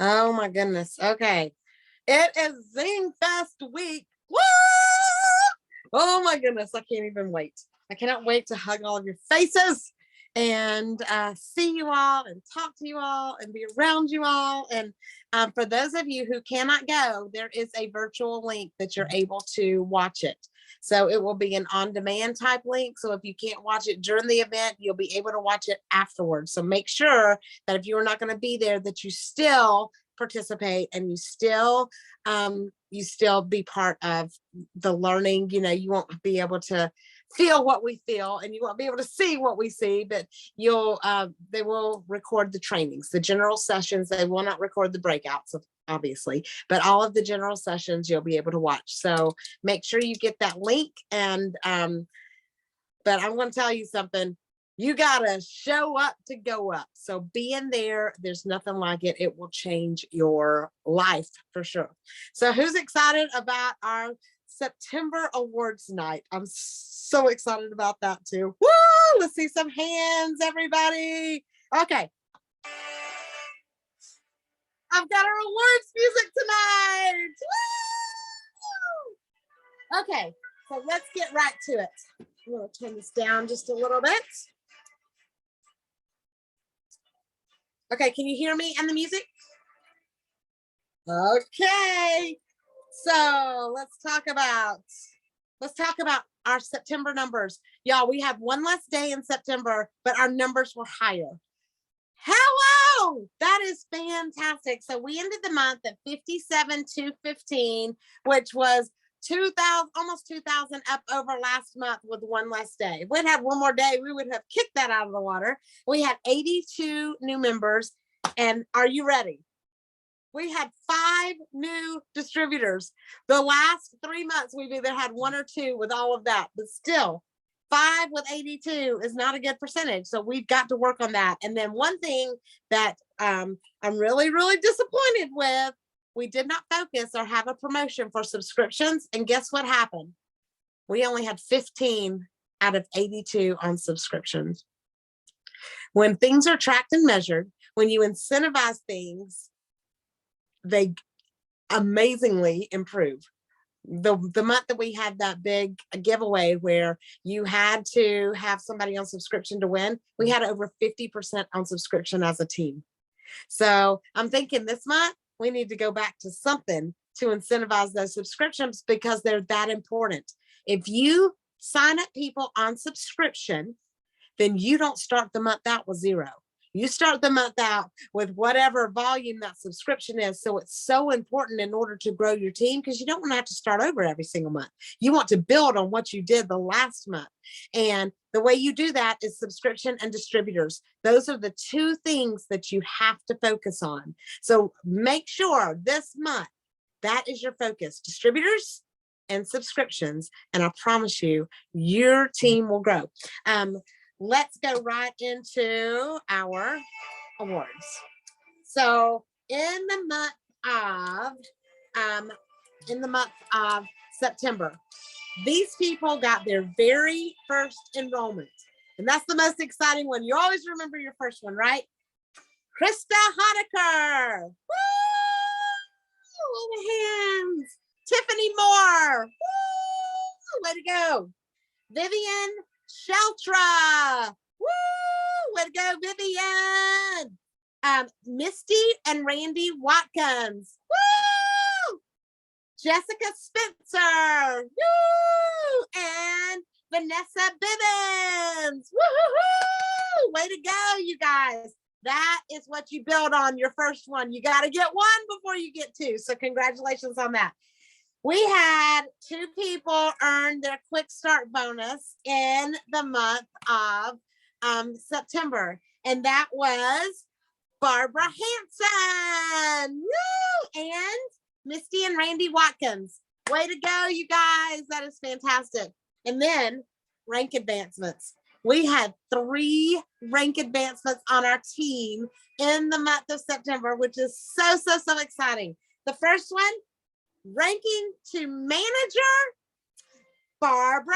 Oh my goodness. Okay. It is Zing Fest week. Woo! Oh my goodness. I can't even wait. I cannot wait to hug all of your faces and see you all and talk to you all and be around you all. And for those of you who cannot go, there is a virtual link that you're able to watch it. So it will be an on-demand type link. So if you can't watch it during the event, you'll be able to watch it afterwards. So make sure that if you're not going to be there, that you still participate and you still be part of the learning. You won't be able to feel what we feel and you won't be able to see what we see, but they will record the trainings, the general sessions. They will not record the breakouts, obviously, but all of the general sessions you'll be able to watch. So make sure you get that link. And but I'm going to tell you something. You gotta show up to go up. So being there, there's nothing like it. It will change your life for sure. So who's excited about our September awards night? I'm so excited about that too. Woo! Let's see some hands, everybody. Okay. I've got our awards music tonight. Woo! Okay, so let's get right to it. I'm gonna turn this down just a little bit. Okay, can you hear me and the music? Okay, so let's talk about our September numbers. Y'all, we have one less day in September, but our numbers were higher. Hello, that is fantastic. So we ended the month at 57,215, which was 2,000, almost 2,000 up over last month with one less day. If we'd have one more day, we would have kicked that out of the water. We had 82 new members. And are you ready? We had 5 new distributors. The last 3 months, we've either had 1 or 2 with all of that, but still 5 with 82 is not a good percentage. So we've got to work on that. And then one thing that I'm really, really disappointed with, we did not focus or have a promotion for subscriptions. And guess what happened? We only had 15 out of 82 on subscriptions. When things are tracked and measured, when you incentivize things, they amazingly improve. The month that we had that big giveaway where you had to have somebody on subscription to win, we had over 50% on subscription as a team. So I'm thinking this month, we need to go back to something to incentivize those subscriptions because they're that important. If you sign up people on subscription, then you don't start the month out with 0. You start the month out with whatever volume that subscription is. So it's so important in order to grow your team because you don't want to have to start over every single month. You want to build on what you did the last month. And the way you do that is subscription and distributors. Those are the 2 things that you have to focus on. So make sure this month that is your focus, distributors and subscriptions. And I promise you, your team will grow. Let's go right into our awards. So in the month of September, these people got their very first enrollment. And that's the most exciting one. You always remember your first one, right? Krista Honecker. Woo! All the hands. Tiffany Moore. Woo! Way to go. Vivian Sheltra. Woo! Way to go, Vivian. Misty and Randy Watkins. Woo! Jessica Spencer. Woo! And Vanessa Bibbins. Woo-hoo-hoo! Way to go, you guys. That is what you build on your first one. You got to get 1 before you get 2. So congratulations on that. We had 2 people earn their quick start bonus in the month of September, and that was Barbara Hanson, woo! And Misty and Randy Watkins. Way to go, you guys. That is fantastic. And then rank advancements. We had 3 rank advancements on our team in the month of September, which is so, so, so exciting. The first one, ranking to manager, Barbara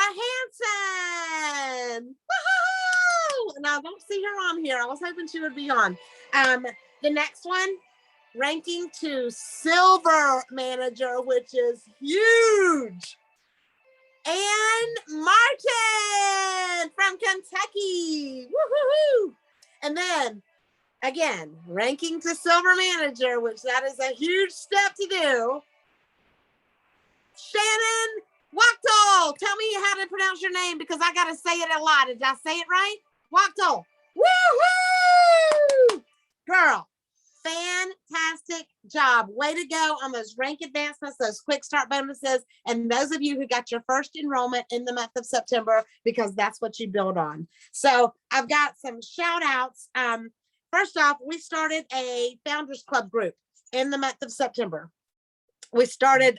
Hanson. Woo-hoo! And I don't see her on here. I was hoping she would be on. The next one, ranking to silver manager, which is huge. Ann Martin from Kentucky. Woo-hoo-hoo. And then again, ranking to silver manager, which that is a huge step to do. Shannon Wachtel. Tell me how to pronounce your name because I got to say it a lot. Did I say it right? Wachtel. Woo-hoo! Girl, fantastic job. Way to go on those rank advancements, those quick start bonuses, and those of you who got your first enrollment in the month of September, because that's what you build on. So I've got some shout outs. First off, we started a Founders Club group in the month of September. We started,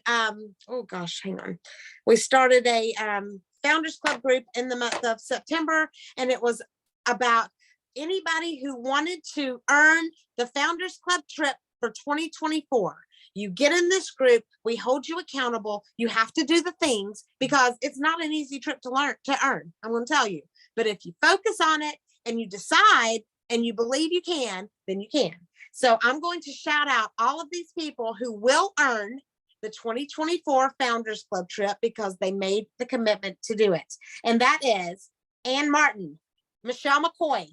We started a Founders Club group in the month of September, and it was about anybody who wanted to earn the Founders Club trip for 2024. You get in this group, we hold you accountable. You have to do the things because it's not an easy trip to earn. I'm going to tell you, but if you focus on it and you decide and you believe you can, then you can. So I'm going to shout out all of these people who will earn the 2024 Founders Club trip because they made the commitment to do it. And that is Ann Martin, Michelle McCoy,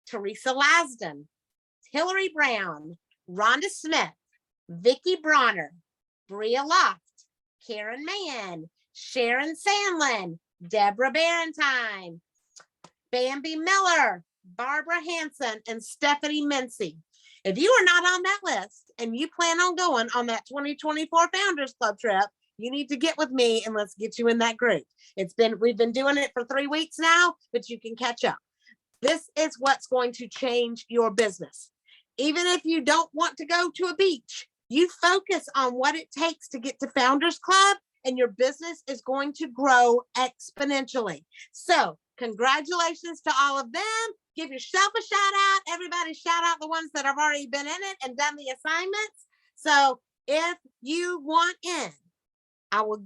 Teresa Lasden, Hillary Brown, Rhonda Smith, Vicki Bronner, Bria Loft, Karen Mann, Sharon Sandlin, Deborah Barentine, Bambi Miller, Barbara Hanson, and Stephanie Mincy. If you are not on that list and you plan on going on that 2024 Founders Club trip, you need to get with me and let's get you in that group. We've been doing it for 3 weeks now, but you can catch up. This is what's going to change your business. Even if you don't want to go to a beach, you focus on what it takes to get to Founders Club and your business is going to grow exponentially. So congratulations to all of them. Give yourself a shout out. Everybody shout out the ones that have already been in it and done the assignments. So if you want in,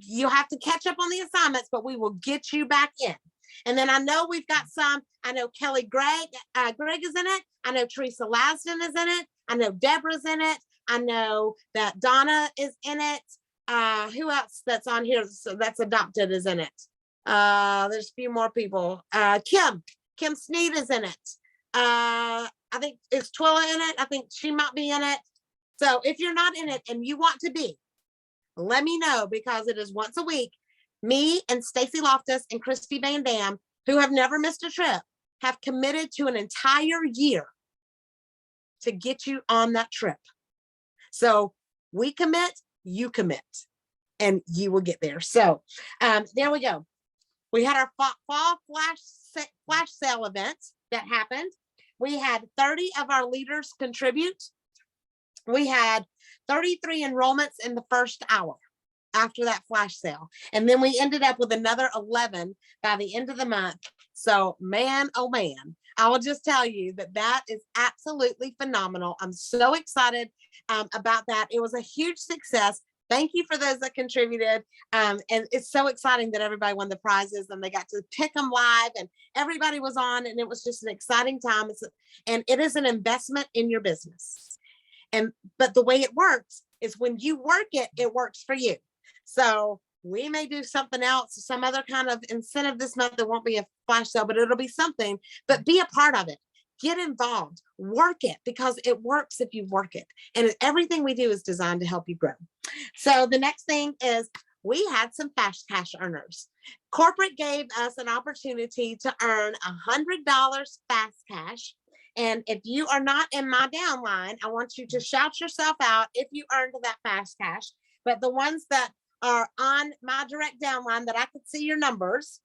you have to catch up on the assignments, but we will get you back in. And then I know we've got some, I know Greg is in it. I know Teresa Lasden is in it. I know Deborah's in it. I know that Donna is in it. Who else that's on here? So that's adopted is in it. There's a few more people. Kim Sneed is in it. I think is Twilla in it. I think she might be in it. So if you're not in it and you want to be, let me know because it is once a week. Me and Stacy Loftus and Christy Van Dam, who have never missed a trip, have committed to an entire year to get you on that trip. So we commit, you commit, and you will get there. So there we go. We had our fall flash sale event that happened. We had 30 of our leaders contribute. We had 33 enrollments in the first hour after that flash sale. And then we ended up with another 11 by the end of the month. So man, oh man, I will just tell you that is absolutely phenomenal. I'm so excited about that. It was a huge success. Thank you for those that contributed. And it's so exciting that everybody won the prizes and they got to pick them live and everybody was on and it was just an exciting time. And it is an investment in your business. But the way it works is when you work it, it works for you. So we may do something else, some other kind of incentive this month. It won't be a flash sale, but it'll be something, but be a part of it. Get involved, work it because it works if you work it. And everything we do is designed to help you grow. So the next thing is we had some fast cash earners. Corporate gave us an opportunity to earn $100 fast cash. And if you are not in my downline, I want you to shout yourself out if you earned that fast cash. But the ones that are on my direct downline that I could see your numbers,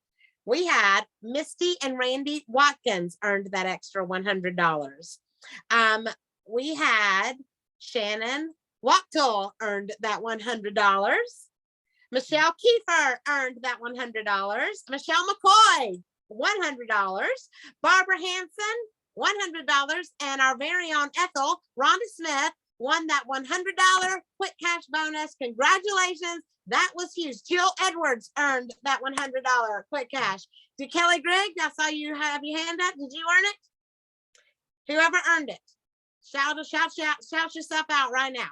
we had Misty and Randy Watkins earned that extra $100. We had Shannon Wachtel earned that $100. Michelle Kiefer earned that $100. Michelle McCoy, $100. Barbara Hanson, $100. And our very own Ethel, Rhonda Smith, won that $100 quick cash bonus. Congratulations. That was huge. Jill Edwards earned that $100 quick cash. To Kelly Gregg, I saw you have your hand up. Did you earn it? Whoever earned it. Shout yourself out right now.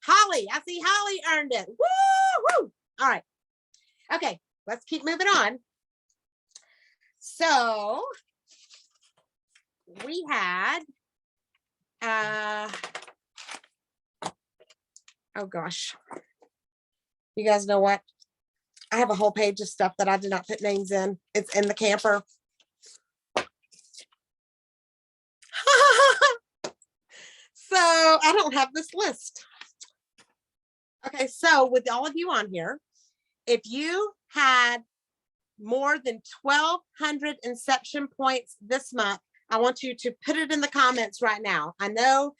Holly, I see Holly earned it. Woo! All right. Okay, let's keep moving on. So we had, oh gosh. You guys know what? I have a whole page of stuff that I did not put names in. It's in the camper. So I don't have this list. Okay, so with all of you on here, if you had more than 1,200 inception points this month, I want you to put it in the comments right now. I know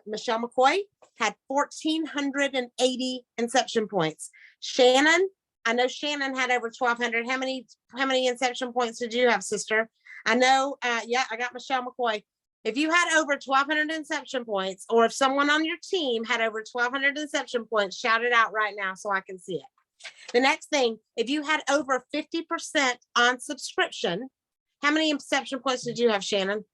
Michelle McCoy had 1,480 inception points. Shannon, I know Shannon had over 1,200. How many inception points did you have, sister? I know, yeah, I got Michelle McCoy. If you had over 1,200 inception points, or if someone on your team had over 1,200 inception points, shout it out right now so I can see it. The next thing, if you had over 50% on subscription, how many inception points did you have, Shannon?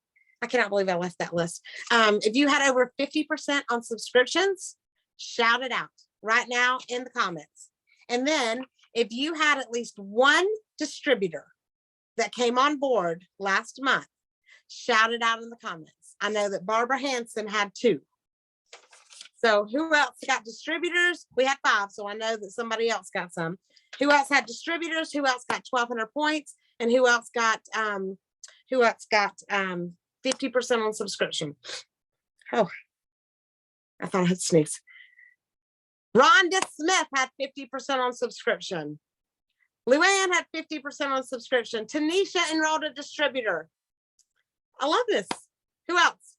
I cannot believe I left that list. If you had over 50% on subscriptions, shout it out right now in the comments. And then if you had at least one distributor that came on board last month, shout it out in the comments. I know that Barbara Hanson had 2. So who else got distributors? We had 5, so I know that somebody else got some. Who else had distributors? Who else got 1,200 points? And who else got 50% on subscription? Oh, I thought I had sneeze. Rhonda Smith had 50% on subscription. Luann had 50% on subscription. Tanisha enrolled a distributor. I love this. Who else?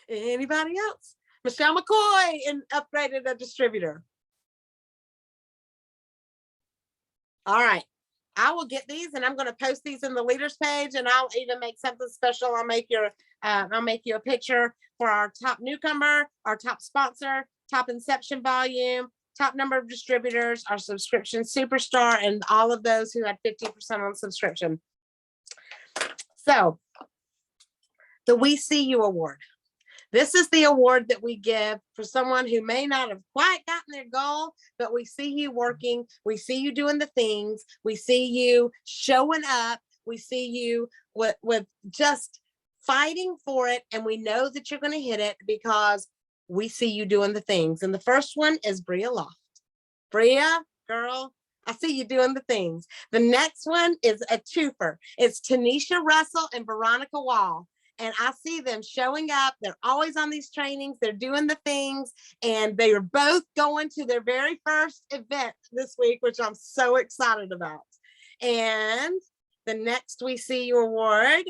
Anybody else? Michelle McCoy upgraded a distributor. All right. I will get these and I'm going to post these in the leaders page, and I'll even make something special. I'll make you a picture for our top newcomer, our top sponsor, top inception volume, top number of distributors, our subscription superstar, and all of those who had 50% on subscription. So the We See You Award. This is the award that we give for someone who may not have quite gotten their goal, but we see you working. We see you doing the things. We see you showing up. We see you with just fighting for it. And we know that you're going to hit it because we see you doing the things. And the first one is Bria Loft. Bria, girl, I see you doing the things. The next one is a twofer. It's Tanisha Russell and Veronica Wall. And I see them showing up. They're always on these trainings. They're doing the things. And they are both going to their very first event this week, which I'm so excited about. And the next We See You award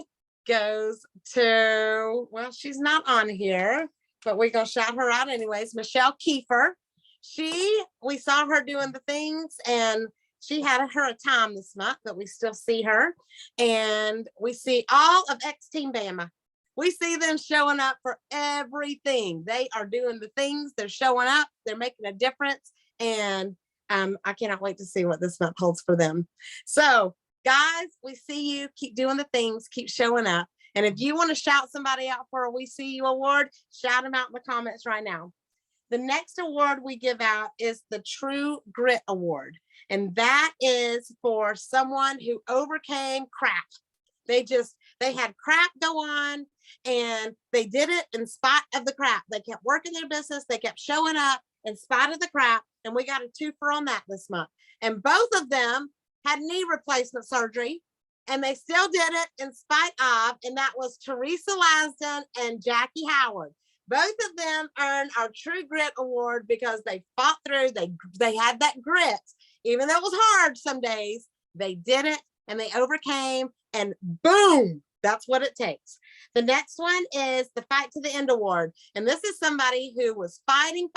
goes to, well, she's not on here, but we're going to shout her out anyways. Michelle Kiefer. We saw her doing the things, and she had her a time this month, but we still see her. And we see all of X Team Bama. We see them showing up for everything. They are doing the things. They're showing up. They're making a difference. And I cannot wait to see what this month holds for them. So guys, we see you. Keep doing the things. Keep showing up. And if you want to shout somebody out for a We See You award, shout them out in the comments right now. The next award we give out is the True Grit Award. And that is for someone who overcame crap. They had crap go on, and they did it in spite of the crap. They kept working their business. They kept showing up in spite of the crap. And we got a twofer on that this month. And both of them had knee replacement surgery, and they still did it in spite of, and that was Teresa Lasden and Jackie Howard. Both of them earned our True Grit Award because they fought through. They had that grit. Even though it was hard some days, they did it and they overcame, and boom, that's what it takes. The next one is the Fight to the End Award. And this is somebody who was fighting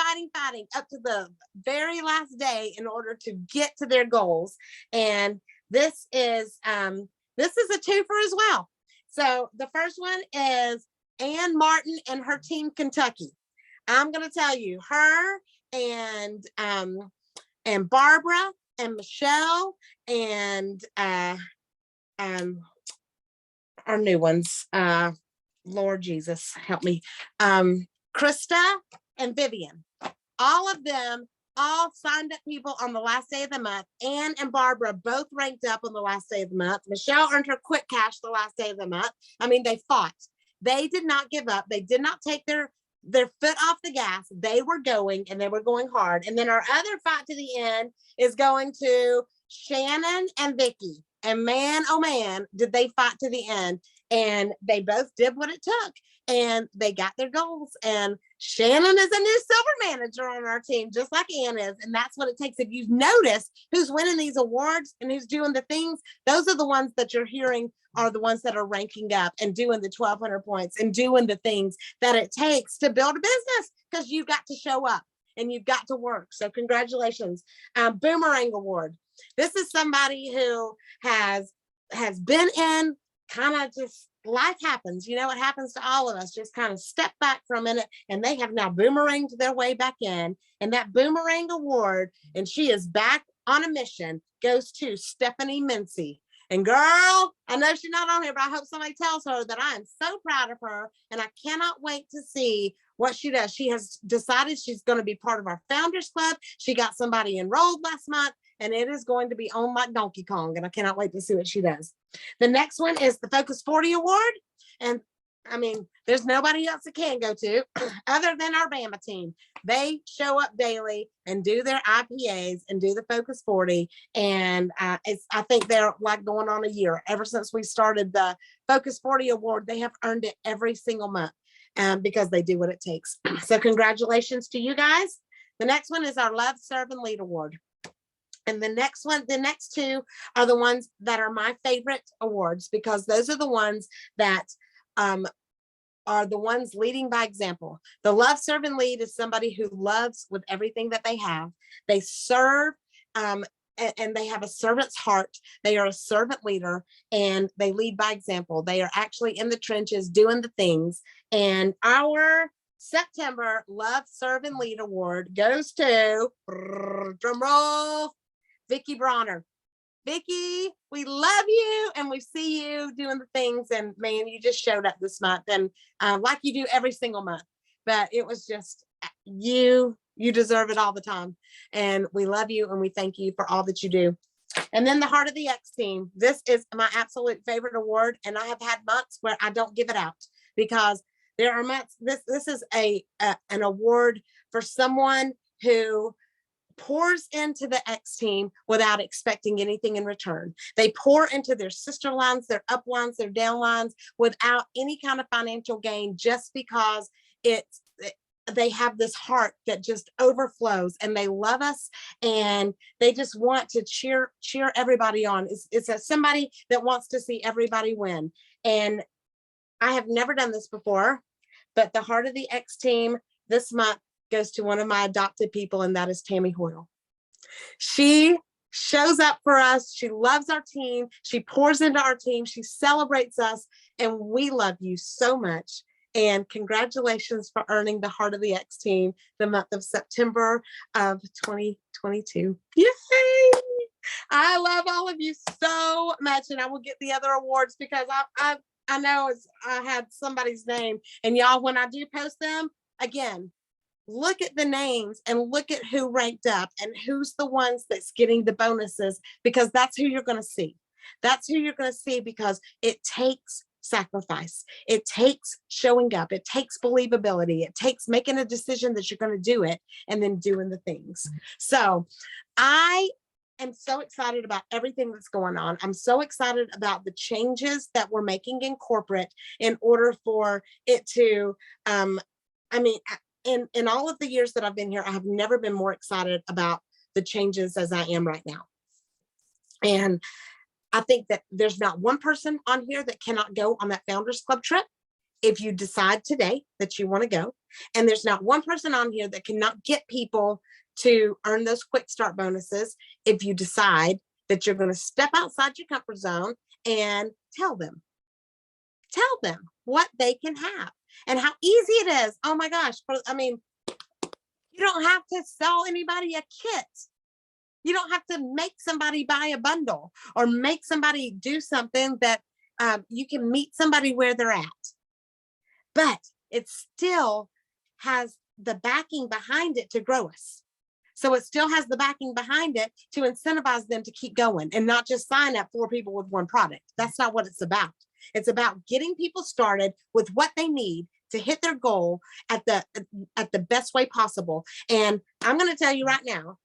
up to the very last day in order to get to their goals. And this is a twofer as well. So the first one is Ann Martin and her team Kentucky. I'm going to tell you, her and Barbara and Michelle and our new ones. Lord Jesus, help me. Krista and Vivian, all of them, all signed up people on the last day of the month. Ann and Barbara both ranked up on the last day of the month. Michelle earned her quick cash the last day of the month. I mean, they fought. They did not give up. They did not take their foot off the gas. They were going, and they were going hard. And then our other fight to the end is going to Shannon and Vicky. And man, oh man, did they fight to the end. And they both did what it took, and they got their goals. And Shannon is a new silver manager on our team, just like Ann is. And that's what it takes. If you've noticed who's winning these awards and who's doing the things, those are the ones that you're hearing are the ones that are ranking up and doing the 1,200 points and doing the things that it takes to build a business, because you've got to show up and you've got to work. So congratulations. Boomerang Award. This is somebody who has been in, kind of just life happens, you know, it happens to all of us, just kind of step back for a minute, and they have now boomeranged their way back in. And that Boomerang Award, and she is back on a mission, goes to Stephanie Mincy. And girl, I know she's not on here, but I hope somebody tells her that I am so proud of her, and I cannot wait to see what she does. She has decided she's going to be part of our Founders Club. She got somebody enrolled last month, and it is going to be on like Donkey Kong, and I cannot wait to see what she does. The next one is the Focus 40 Award. And I mean, there's nobody else that can go to other than our Bama team. They show up daily and do their IPAs and do the Focus 40. And I think they're like going on a year. Ever since we started the Focus 40 Award, they have earned it every single month because they do what it takes. So congratulations to you guys. The next one is our Love, Serve, and Lead Award. And the next two are the ones that are my favorite awards, because those are the ones that are the ones leading by example. The Love, Serve, and Lead is somebody who loves with everything that they have. They serve, and they have a servant's heart. They are a servant leader, and they lead by example. They are actually in the trenches doing the things. And our September Love, Serve, and Lead Award goes to, drum roll, Vicki Bronner. Vicki, we love you, and we see you doing the things, and man, you just showed up this month, and like you do every single month, but it was just you deserve it all the time, and we love you, and we thank you for all that you do. And then the Heart of the X team. This is my absolute favorite award, and I have had months where I don't give it out, because there are months, this is an award for someone who pours into the X team without expecting anything in return. They pour into their sister lines, their up lines, their down lines without any kind of financial gain, just because they have this heart that just overflows, and they love us, and they just want to cheer everybody on. It's somebody that wants to see everybody win. And I have never done this before, but the Heart of the X team this month goes to one of my adopted people, and that is Tammy Hoyle. She shows up for us. She loves our team. She pours into our team. She celebrates us, and we love you so much. And congratulations for earning the Heart of the X team the month of September of 2022. Yay! I love all of you so much, and I will get the other awards, because I know I had somebody's name, and y'all, when I do post them, again, look at the names and look at who ranked up and who's the ones that's getting the bonuses, because that's who you're going to see. That's who you're going to see, because it takes sacrifice. It takes showing up. It takes believability. It takes making a decision that you're going to do it, and then doing the things. So I am so excited about everything that's going on. I'm so excited about the changes that we're making in corporate in order for it to, in all of the years that I've been here, I have never been more excited about the changes as I am right now. And I think that there's not one person on here that cannot go on that Founders Club trip if you decide today that you want to go. And there's not one person on here that cannot get people to earn those quick start bonuses if you decide that you're going to step outside your comfort zone and tell them what they can have and how easy it is. Oh my gosh. You don't have to sell anybody a kit. You don't have to make somebody buy a bundle or make somebody do something that you can meet somebody where they're at. but it still has the backing behind it to grow us. So it still has the backing behind it to incentivize them to keep going and not just sign up 4 people with 1 product. That's not what it's about. It's about getting people started with what they need to hit their goal at the best way possible. And I'm going to tell you right now,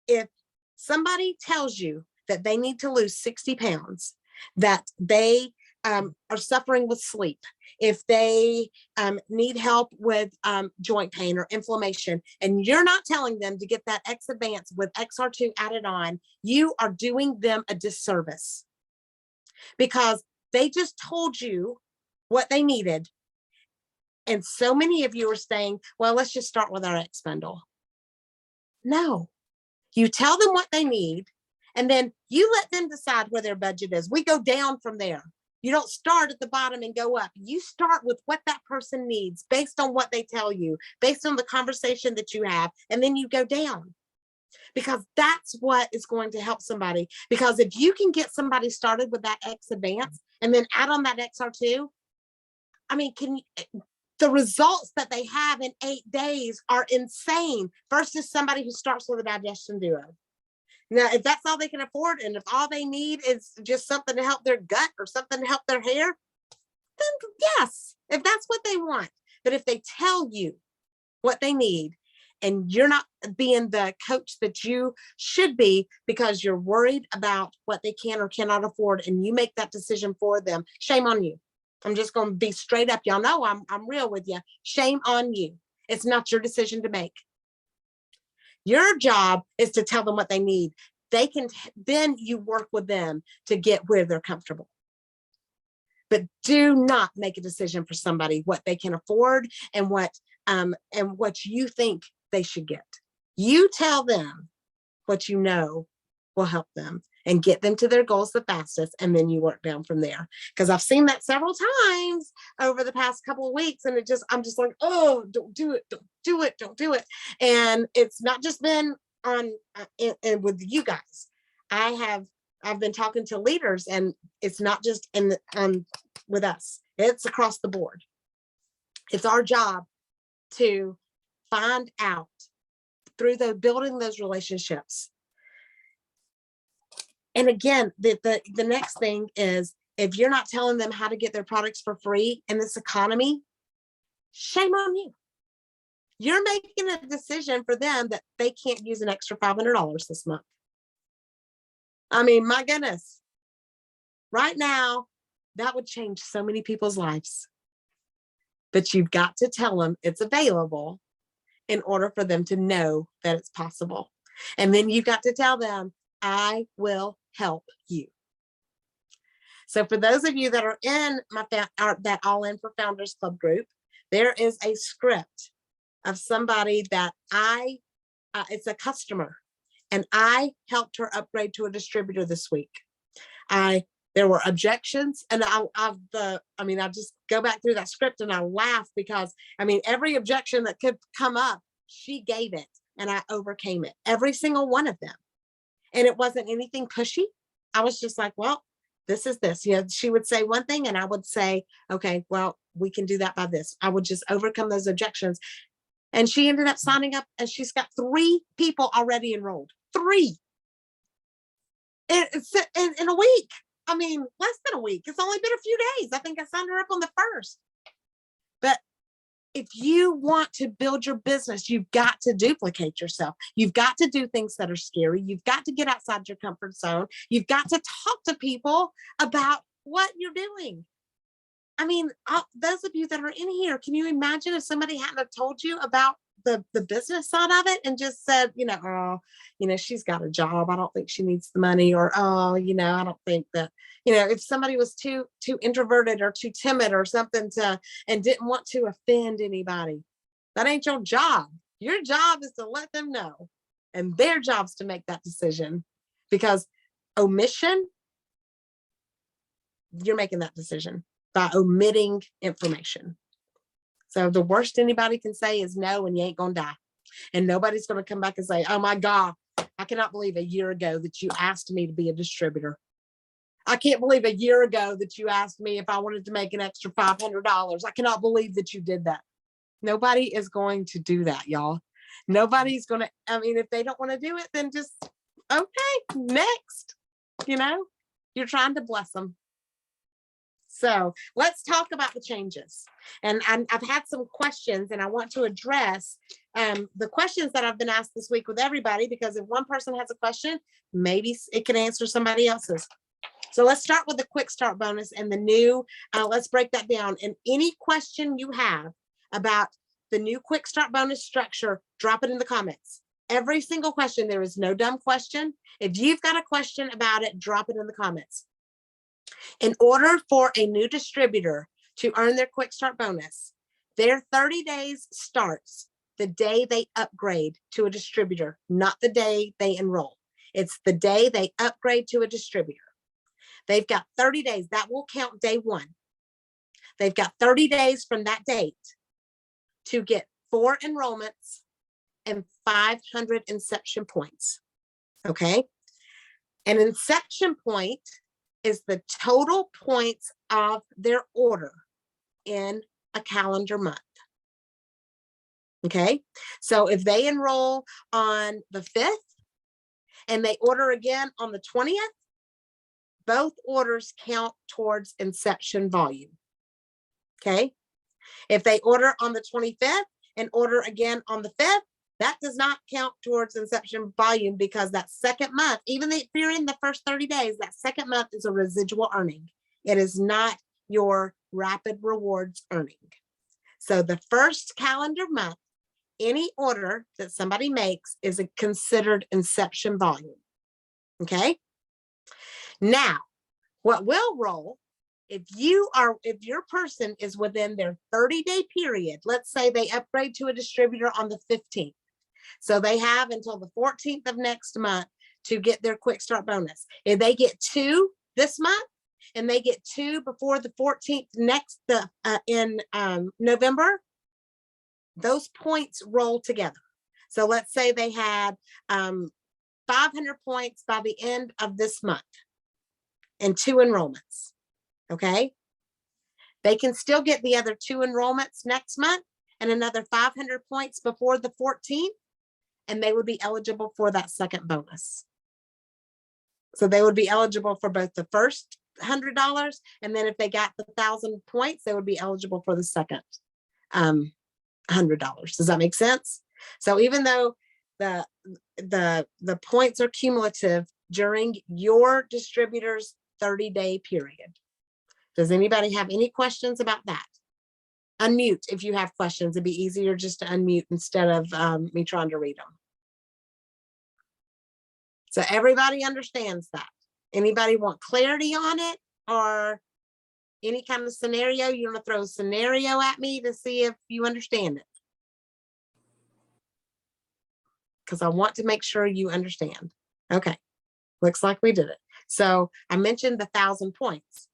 if somebody tells you that they need to lose 60 pounds, that they are suffering with sleep, if they need help with joint pain or inflammation, and you're not telling them to get that X Advance with XR2 added on, you are doing them a disservice, because they just told you what they needed. And so many of you are saying, well, let's just start with our X bundle. No, you tell them what they need, and then you let them decide where their budget is. We go down from there. You don't start at the bottom and go up. You start with what that person needs based on what they tell you, based on the conversation that you have, and then you go down, because that's what is going to help somebody. Because if you can get somebody started with that X Advance and then add on that XR2, I mean, the results that they have in 8 days are insane versus somebody who starts with a Digestion Duo. Now, if that's all they can afford, and if all they need is just something to help their gut or something to help their hair, then yes, if that's what they want. But if they tell you what they need, and you're not being the coach that you should be because you're worried about what they can or cannot afford, and you make that decision for them, shame on you. I'm just going to be straight up. Y'all know I'm real with you. Shame on you. It's not your decision to make. Your job is to tell them what they need. They can, then you work with them to get where they're comfortable. But do not make a decision for somebody what they can afford and what you think they should get. You tell them what you know will help them and get them to their goals the fastest, and then you work down from there. Because I've seen that several times over the past couple of weeks, and I'm just like, oh, don't do it, don't do it, don't do it. And it's not just been on with you guys. I've been talking to leaders, and it's not just with us. It's across the board. It's our job to find out through building those relationships. And again, the next thing is, if you're not telling them how to get their products for free in this economy, shame on you. You're making a decision for them that they can't use an extra $500 this month. I mean, my goodness, right now, that would change so many people's lives. But you've got to tell them it's available in order for them to know that it's possible. And then you've got to tell them, I will help you. So for those of you that are in that All In for Founders Club group, there is a script of somebody that it's a customer, and I helped her upgrade to a distributor this week. There were objections, and I just go back through that script and I laugh, because every objection that could come up, she gave it, and I overcame it, every single one of them. And it wasn't anything pushy. I was just like, well, this is this. She would say one thing, and I would say, okay, well, we can do that by this. I would just overcome those objections. And she ended up signing up, and she's got 3 people already enrolled. 3 in a week. Less than a week. It's only been a few days. I think I signed her up on the 1st. But if you want to build your business, you've got to duplicate yourself. You've got to do things that are scary. You've got to get outside your comfort zone. You've got to talk to people about what you're doing. Those of you that are in here, can you imagine if somebody hadn't have told you about the business side of it and just said, she's got a job, I don't think she needs the money, or, I don't think that, if somebody was too introverted or too timid or something and didn't want to offend anybody, that ain't your job. Your job is to let them know, and their job's to make that decision, because omission, you're making that decision by omitting information. So the worst anybody can say is no, and you ain't gonna die. And nobody's gonna come back and say, oh my God, I cannot believe a year ago that you asked me to be a distributor. I can't believe a year ago that you asked me if I wanted to make an extra $500. I cannot believe that you did that. Nobody is going to do that, y'all. Nobody's going to, I mean, if they don't want to do it, then just, okay, next, you're trying to bless them. So let's talk about the changes. And I've had some questions and I want to address the questions that I've been asked this week with everybody, because if one person has a question, maybe it can answer somebody else's. So let's start with the quick start bonus and the new, let's break that down. And any question you have about the new quick start bonus structure, drop it in the comments. Every single question, there is no dumb question. If you've got a question about it, drop it in the comments. In order for a new distributor to earn their quick start bonus, their 30 days starts the day they upgrade to a distributor, not the day they enroll. It's the day they upgrade to a distributor. They've got 30 days. That will count day one. They've got 30 days from that date to get 4 enrollments and 500 inception points. Okay. An inception point is the total points of their order in a calendar month. Okay. So if they enroll on the 5th and they order again on the 20th, both orders count towards inception volume. Okay. If they order on the 25th and order again on the 5th, that does not count towards inception volume, because that second month, even if you're in the first 30 days, that second month is a residual earning. It is not your rapid rewards earning. So the first calendar month, any order that somebody makes is considered inception volume. Okay. Now, what will roll, if your person is within their 30-day period, let's say they upgrade to a distributor on the 15th. So they have until the 14th of next month to get their quick start bonus. If they get 2 this month and they get 2 before the 14th in November, those points roll together. So let's say they had 500 points by the end of this month and 2 enrollments. Okay. They can still get the other 2 enrollments next month and another 500 points before the 14th, and they would be eligible for that second bonus. So they would be eligible for both the first $100, and then if they got the 1,000 points, they would be eligible for the second $100. Does that make sense? So even though the points are cumulative during your distributor's 30-day period. Does anybody have any questions about that? Unmute if you have questions. It'd be easier just to unmute instead of me trying to read them. So everybody understands that. Anybody want clarity on it, or any kind of scenario? You want to throw a scenario at me to see if you understand it? Because I want to make sure you understand. Okay, looks like we did it. So I mentioned the 1,000 points.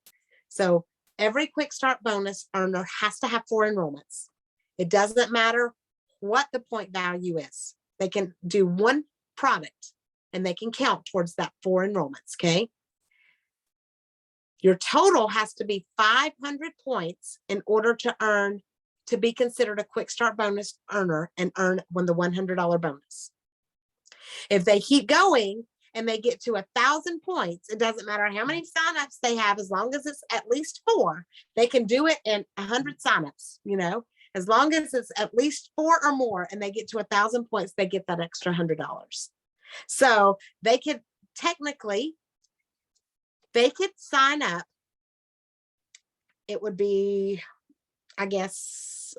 So every quick start bonus earner has to have 4 enrollments. It doesn't matter what the point value is. They can do one product and they can count towards that 4 enrollments. Okay. Your total has to be 500 points in order to be considered a quick start bonus earner and earn the $100 bonus. If they keep going and they get to 1,000 points, it doesn't matter how many signups they have, as long as it's at least 4, they can do it in 100 signups, as long as it's at least 4 or more, and they get to 1,000 points, they get that extra $100. So they could sign up. It would be, I guess,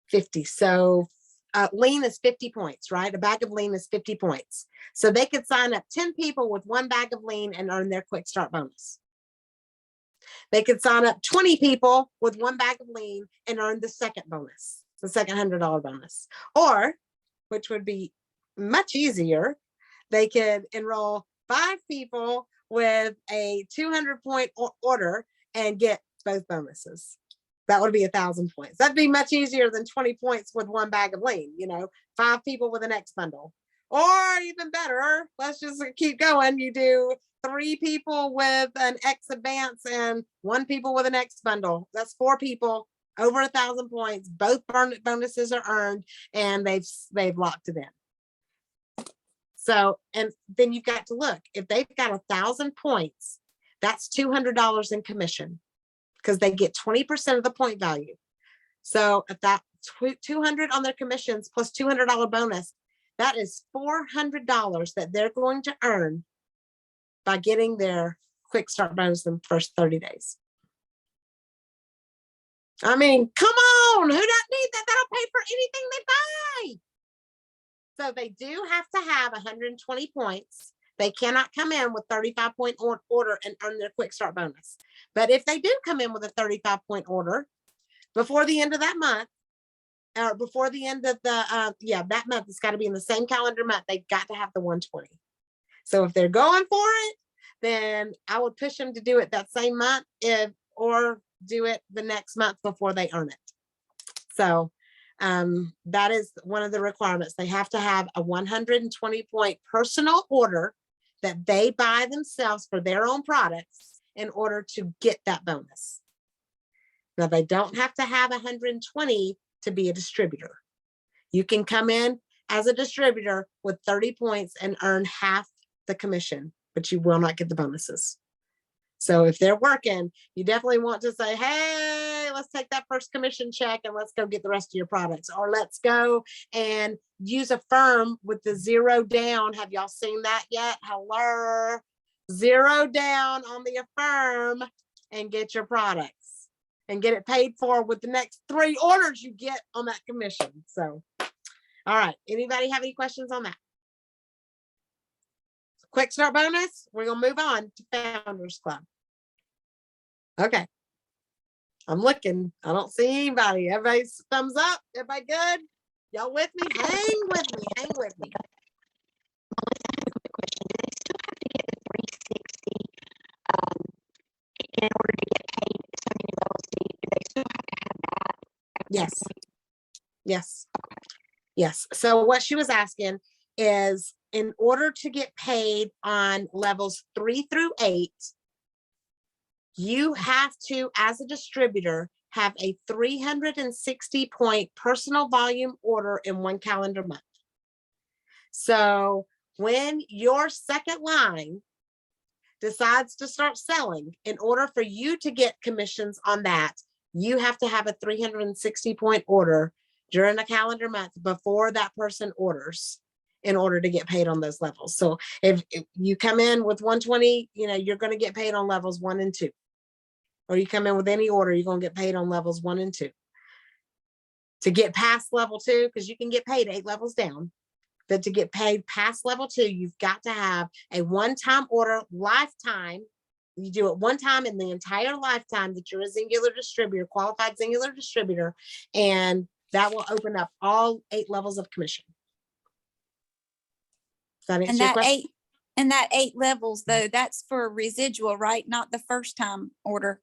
50. So lean is 50 points, right? A bag of lean is 50 points. So they could sign up 10 people with 1 bag of lean and earn their quick start bonus. They could sign up 20 people with 1 bag of lean and earn the second bonus, the second $100 bonus. Or, which would be much easier, they could enroll 5 people with a 200 point order and get both bonuses. That would be 1,000 points. That'd be much easier than 20 points with 1 bag of lean, 5 people with an X bundle. Or even better, let's just keep going. You do 3 people with an X advance and 1 people with an X bundle. That's 4 people over 1,000 points. Both bonuses are earned, and they've locked it in. So, and then you've got to look, if they've got 1,000 points, that's $200 in commission, because they get 20% of the point value. So if that 200 on their commissions plus $200 bonus, that is $400 that they're going to earn by getting their quick start bonus in the first 30 days. I mean, come on, who doesn't need that? That'll pay for anything they buy. So they do have to have 120 points. They cannot come in with 35-point order and earn their quick start bonus. But if they do come in with a 35-point order before the end of that month, or before the end of the, that month, it's got to be in the same calendar month. They've got to have the 120. So if they're going for it, then I would push them to do it that same month, or do it the next month before they earn it. So that is one of the requirements. They have to have a 120-point personal order that they buy themselves for their own products in order to get that bonus. Now, they don't have to have 120 to be a distributor. You can come in as a distributor with 30 points and earn half the commission, but you will not get the bonuses. So if they're working, you definitely want to say, hey, let's take that first commission check and let's go get the rest of your products. Or let's go and use a firm with the 0 down. Have y'all seen that yet? Hello. 0 down on the Affirm and get your products and get it paid for with the next 3 orders you get on that commission. So, all right. Anybody have any questions on that? Quick start bonus. We're going to move on to Founders Club. Okay. I'm looking. I don't see anybody. Everybody's thumbs up. Everybody good? Y'all with me? Hang with me. Hang with me. In order to get paid something else, do they still have to have that? Yes. Yes. Yes. So what she was asking is, in order to get paid on levels 3 through 8, you have to, as a distributor, have a 360-point personal volume order in 1 calendar month. So when your second line decides to start selling, in order for you to get commissions on that, you have to have a 360-point order during a calendar month before that person orders in order to get paid on those levels. So if you come in with 120, you're going to get paid on levels 1 and 2. Or you come in with any order, you're going to get paid on levels 1 and 2. To get past level 2, because you can get paid 8 levels down, but to get paid past level 2, you've got to have a one-time order, lifetime. You do it one time in the entire lifetime that you're a singular distributor, qualified singular distributor, and that will open up all 8 levels of commission. Does that answer your question? That 8 levels, though, that's for residual, right? Not the first time order.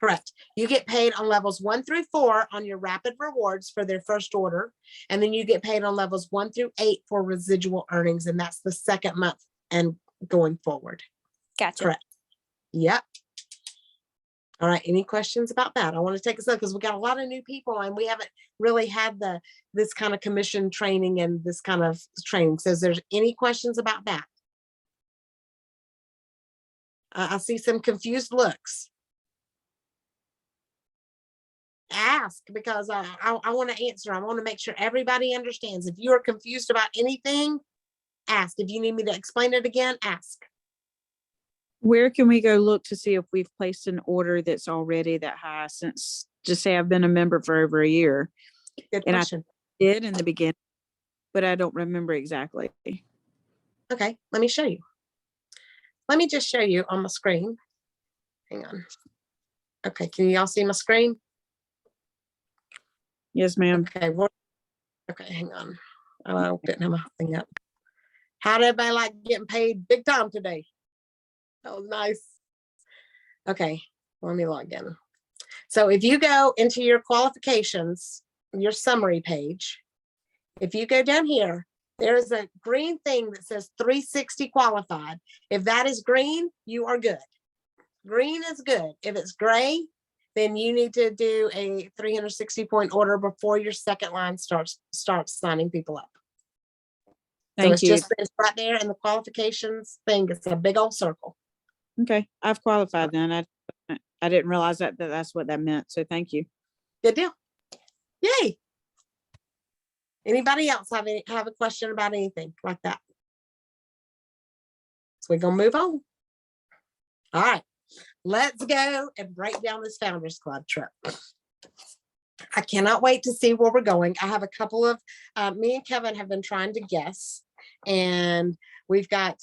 Correct. You get paid on levels 1 through 4 on your rapid rewards for their first order. And then you get paid on levels 1 through 8 for residual earnings. And that's the second month and going forward. Gotcha. Correct. Yep. All right. Any questions about that? I want to take a look because we got a lot of new people and we haven't really had this kind of commission training and this kind of training. So is there any questions about that? I see some confused looks. Ask, because I want to answer. I want to make sure everybody understands. If you are confused about anything, ask. If you need me to explain it again, ask. Where can we go look to see if we've placed an order that's already that high, since, just say I've been a member for over a year? Good and question. I did in the beginning, but I don't remember exactly. Okay, let me show you. Let me just show you on my screen. Hang on. Okay, can y'all see my screen? Yes, ma'am. Okay, okay, hang on. I didn't have my thing up. How did everybody like getting paid big time today? That was nice. Okay, let me log in. So if you go into your qualifications, your summary page, if you go down here There is a green thing that says 360 qualified. If that is green, you are good. Green is good. If it's gray, then you need to do a 360 point order before your second line starts signing people up. So Thank it's you. just it's right there in the qualifications thing. It's a big old circle. Okay, I've qualified then. I didn't realize that's what that meant. So thank you. Good deal. Yay. Anybody else have a question about anything like that? So we're gonna move on. All right, let's go and break down this Founders Club trip. I cannot wait to see where we're going. I have a couple of, me and Kevin have been trying to guess, and we've got,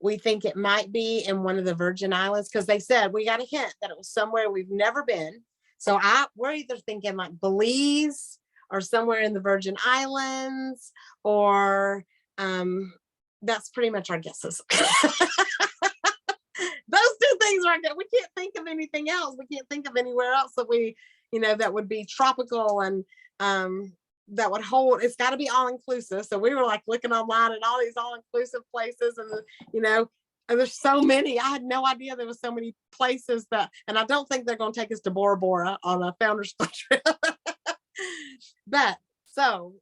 we think it might be in one of the Virgin Islands, because they said we got a hint that it was somewhere we've never been. So we're either thinking like Belize or somewhere in the Virgin Islands, or that's pretty much our guesses. Those two things right there. We can't think of anything else. We can't think of anywhere else that we, that would be tropical and that would hold. It's got to be all inclusive. So we were like looking online at all these all inclusive places, and and there's so many. I had no idea there was so many places and I don't think they're going to take us to Bora Bora on a Founders Club trip. But so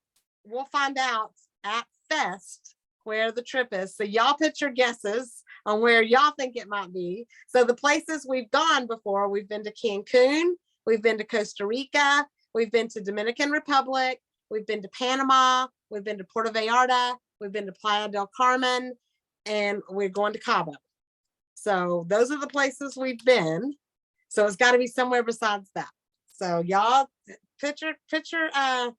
we'll find out at Fest where the trip is. So y'all put your guesses on where y'all think it might be. So the places we've gone before, we've been to Cancun, we've been to Costa Rica, we've been to Dominican Republic, we've been to Panama, we've been to Puerto Vallarta, we've been to Playa del Carmen, and we're going to Cabo. So those are the places we've been. So it's got to be somewhere besides that. So y'all picture, oh,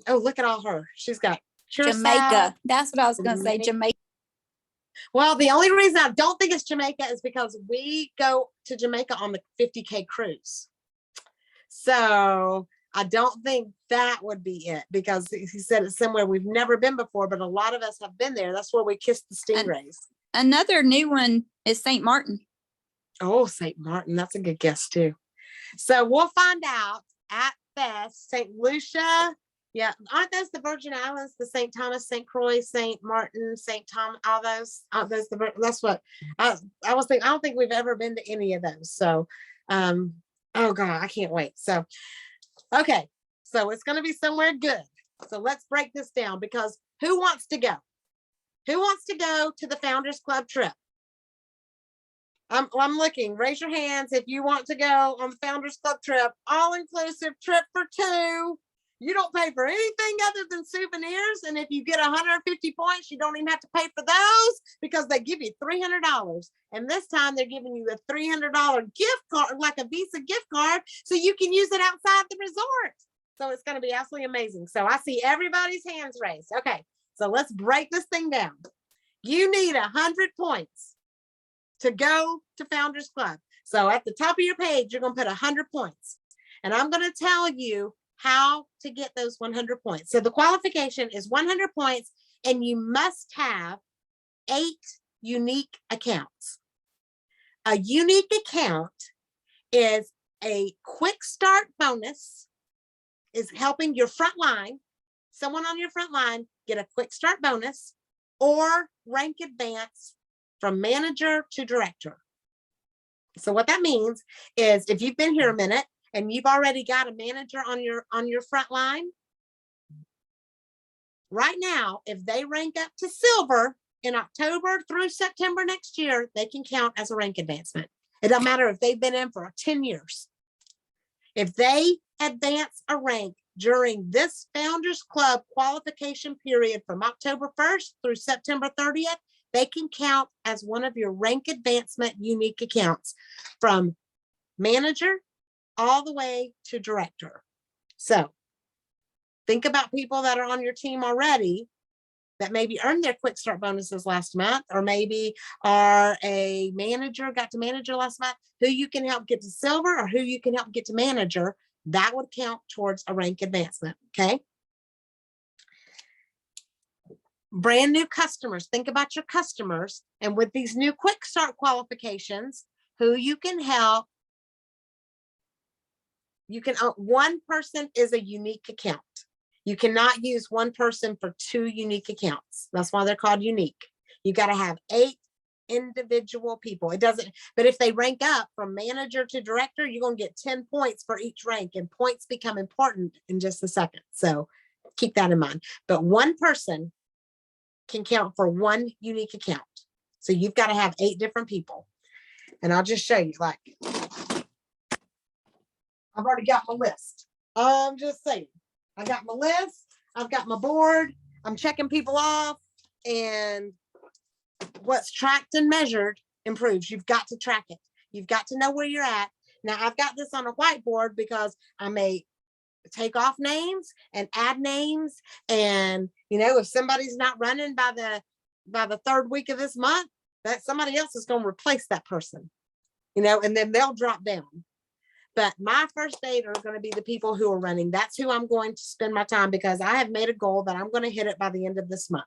look at all her. She's got Curacao. Jamaica. That's what I was going to say. Jamaica. Well, the only reason I don't think it's Jamaica is because we go to Jamaica on the 50K cruise. So I don't think that would be it, because he said it's somewhere we've never been before, but a lot of us have been there. That's where we kissed the stingrays. Another new one is St. Martin. Oh, St. Martin. That's a good guess too. So we'll find out at Fest. St. Lucia. Yeah. Aren't those the Virgin Islands? The St. Thomas, St. Croix, St. Martin, St. Tom, all those. That's what I was thinking. I don't think we've ever been to any of those. So, oh God, I can't wait. So, okay. So it's going to be somewhere good. So let's break this down, because who wants to go? Who wants to go to the Founders Club trip? I'm looking. Raise your hands if you want to go on the Founders Club trip. All-inclusive trip for two. You don't pay for anything other than souvenirs. And if you get 150 points, you don't even have to pay for those, because they give you $300. And this time they're giving you a $300 gift card, like a Visa gift card, so you can use it outside the resort. So it's going to be absolutely amazing. So I see everybody's hands raised. Okay, so let's break this thing down. You need 100 points to go to Founders Club. So at the top of your page, you're going to put 100 points. And I'm going to tell you how to get those 100 points. So the qualification is 100 points, and you must have 8 unique accounts. A unique account is a quick start bonus, is helping your front line, someone on your front line, get a quick start bonus or rank advance from manager to director. So what that means is, if you've been here a minute and you've already got a manager on your front line, right now, if they rank up to silver in October through September next year, they can count as a rank advancement. It doesn't matter if they've been in for 10 years. If they advance a rank during this Founders Club qualification period from October 1st through September 30th, they can count as one of your rank advancement unique accounts, from manager all the way to director. So think about people that are on your team already that maybe earned their quick start bonuses last month, or maybe are a manager, got to manager last month, who you can help get to silver or who you can help get to manager. That would count towards a rank advancement. Okay. Brand new customers. Think about your customers. And with these new quick start qualifications, who you can help. You can, one person is a unique account. You cannot use one person for 2 unique accounts. That's why they're called unique. You got to have 8 individual people. It doesn't, but if they rank up from manager to director, you're going to get 10 points for each rank, and points become important in just a second. So keep that in mind. But one person can count for 1 unique account. So you've got to have 8 different people. And I'll just show you, like, I've already got my list. I'm just saying, I got my list, I've got my board, I'm checking people off, and what's tracked and measured improves. You've got to track it. You've got to know where you're at. Now I've got this on a whiteboard because I may take off names and add names. And, you know, if somebody's not running by the 3rd week of this month, that somebody else is going to replace that person, you know, and then they'll drop down. But my first 8 are going to be the people who are running. That's who I'm going to spend my time, because I have made a goal that I'm going to hit it by the end of this month.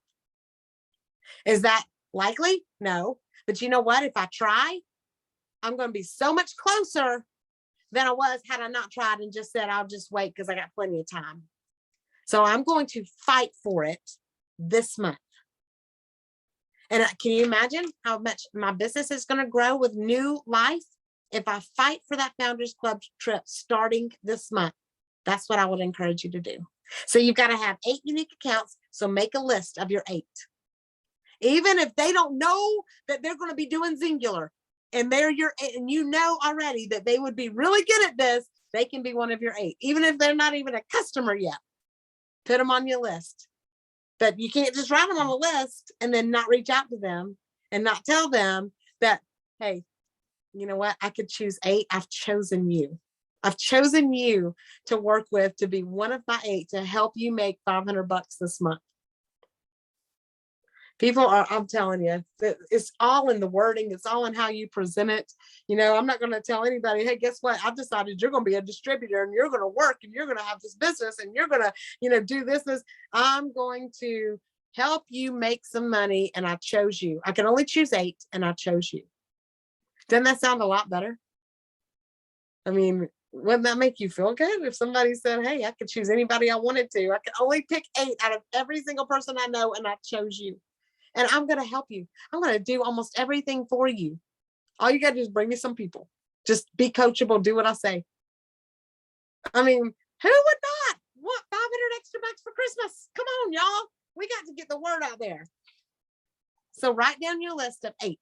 Is that likely? No. But you know what? If I try, I'm going to be so much closer than I was had I not tried and just said, I'll just wait because I got plenty of time. So I'm going to fight for it this month. And can you imagine how much my business is going to grow with new life if I fight for that Founders Club trip starting this month? That's what I would encourage you to do. So you've got to have 8 unique accounts. So make a list of your 8. Even if they don't know that they're going to be doing Singular, and and you know already that they would be really good at this, they can be one of your 8. Even if they're not even a customer yet, put them on your list. But you can't just write them on a list and then not reach out to them and not tell them that, hey, you know what? I could choose 8. I've chosen you. I've chosen you to work with, to be one of my 8, to help you make $500 this month. People are, I'm telling you, it's all in the wording. It's all in how you present it. You know, I'm not going to tell anybody, hey, guess what? I've decided you're going to be a distributor and you're going to work and you're going to have this business and you're going to, you know, do this. I'm going to help you make some money, and I chose you. I can only choose 8, and I chose you. Doesn't that sound a lot better? I mean, wouldn't that make you feel good if somebody said, hey, I could choose anybody I wanted to. I could only pick 8 out of every single person I know, and I chose you. And I'm going to help you. I'm going to do almost everything for you. All you got to do is bring me some people. Just be coachable. Do what I say. I mean, who would not want 500 extra bucks for Christmas? Come on, y'all. We got to get the word out there. So write down your list of 8.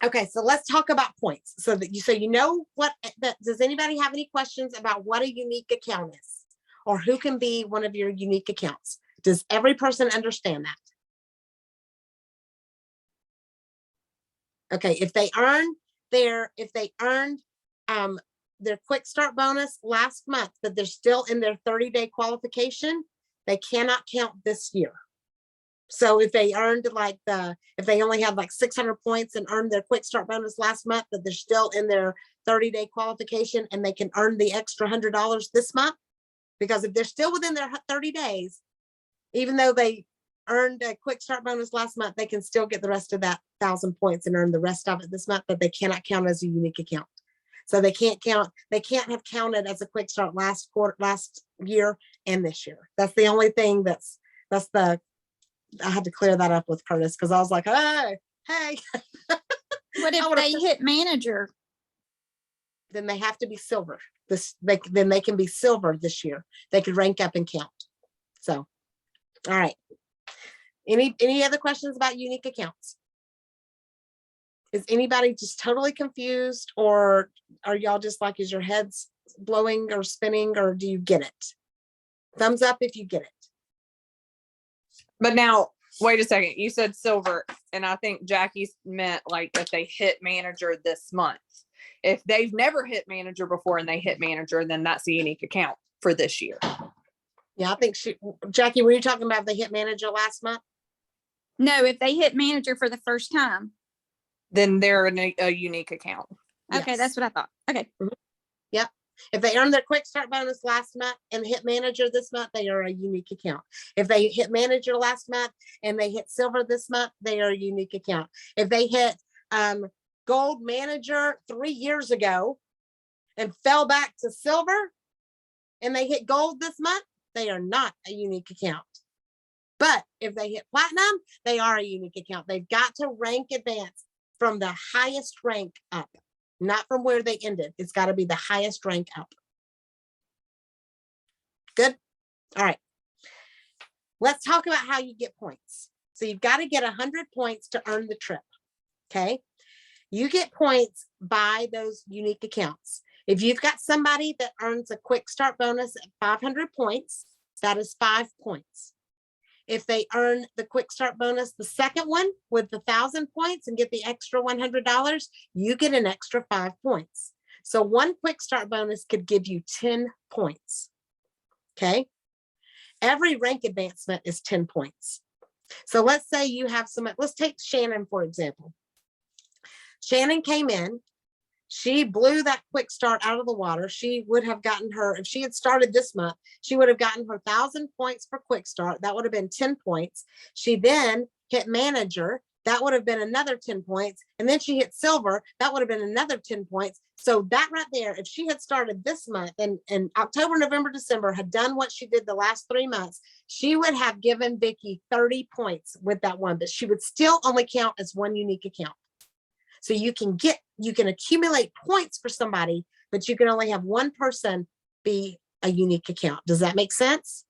Okay, so let's talk about points. So you know what, does anybody have any questions about what a unique account is, or who can be one of your unique accounts? Does every person understand that? Okay, if they earned their quick start bonus last month, but they're still in their 30-day qualification, they cannot count this year. So if they earned if they only had like 600 points and earned their quick start bonus last month, but they're still in their 30-day qualification and they can earn the extra $100 this month, because if they're still within their 30 days, even though they earned a quick start bonus last month, they can still get the rest of that 1,000 points and earn the rest of it this month, but they cannot count as a unique account. So they can't have counted as a quick start last year and this year. That's the only thing I had to clear that up with Curtis, because I was like, hey. What if they hit manager? Then they have to be silver. Then they can be silver this year. They could rank up and count. So, all right. Any other questions about unique accounts? Is anybody just totally confused, or are y'all just like, is your heads blowing or spinning, or do you get it? Thumbs up if you get it. But now, wait a second. You said silver, and I think Jackie's meant like if they hit manager this month. If they've never hit manager before and they hit manager, then that's a unique account for this year. Yeah, I think Jackie, were you talking about if they hit manager last month? No, if they hit manager for the first time. Then they're a unique account. Okay, Yes. that's what I thought. Okay. Yep. If they earned their quick start bonus last month and hit manager this month, they are a unique account. If they hit manager last month and they hit silver this month, they are a unique account. If they hit gold manager 3 years ago and fell back to silver and they hit gold this month, they are not a unique account. But if they hit platinum, they are a unique account. They've got to rank advance from the highest rank up, not from where they ended. It's got to be the highest rank up. Good. All right. Let's talk about how you get points. So you've got to get 100 points to earn the trip. Okay. You get points by those unique accounts. If you've got somebody that earns a quick start bonus at 500 points, that is 5 points. If they earn the quick start bonus, the second one with the 1,000 points and get the extra $100, you get an extra 5 points. So one quick start bonus could give you 10 points. Okay. Every rank advancement is 10 points. So let's say you have some, let's take Shannon, for example. Shannon came in, she blew that quick start out of the water. She would have gotten her, if she had started this month, she would have gotten her 1,000 points for quick start. That would have been 10 points. She then hit manager. That would have been another 10 points. And then she hit silver. That would have been another 10 points. So that right there, if she had started this month and October, November, December had done what she did the last 3 months, she would have given Vicki 30 points with that one, but she would still only count as one unique account. So you can accumulate points for somebody, but you can only have one person be a unique account. Does that make sense?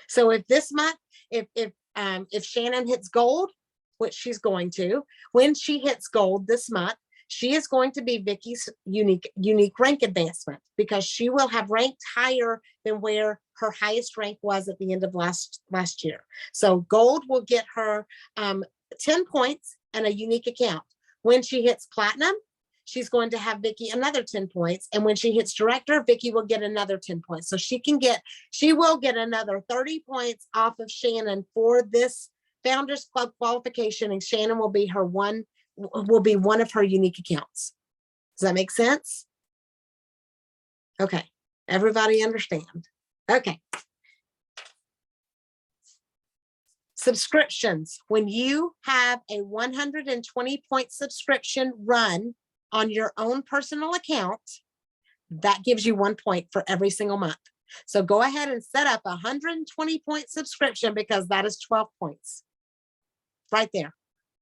So if this month, if Shannon hits gold, which she's going to, when she hits gold this month, she is going to be Vicki's unique rank advancement because she will have ranked higher than where her highest rank was at the end of last year. So gold will get her 10 points and a unique account. When she hits platinum, she's going to have Vicki another 10 points. And when she hits director, Vicki will get another 10 points. So she will get another 30 points off of Shannon for this Founders Club qualification. And Shannon will be one of her unique accounts. Does that make sense? Okay. Everybody understand? Okay. Subscriptions. When you have a 120 point subscription run on your own personal account, that gives you 1 point for every single month. So go ahead and set up a 120 point subscription because that is 12 points right there.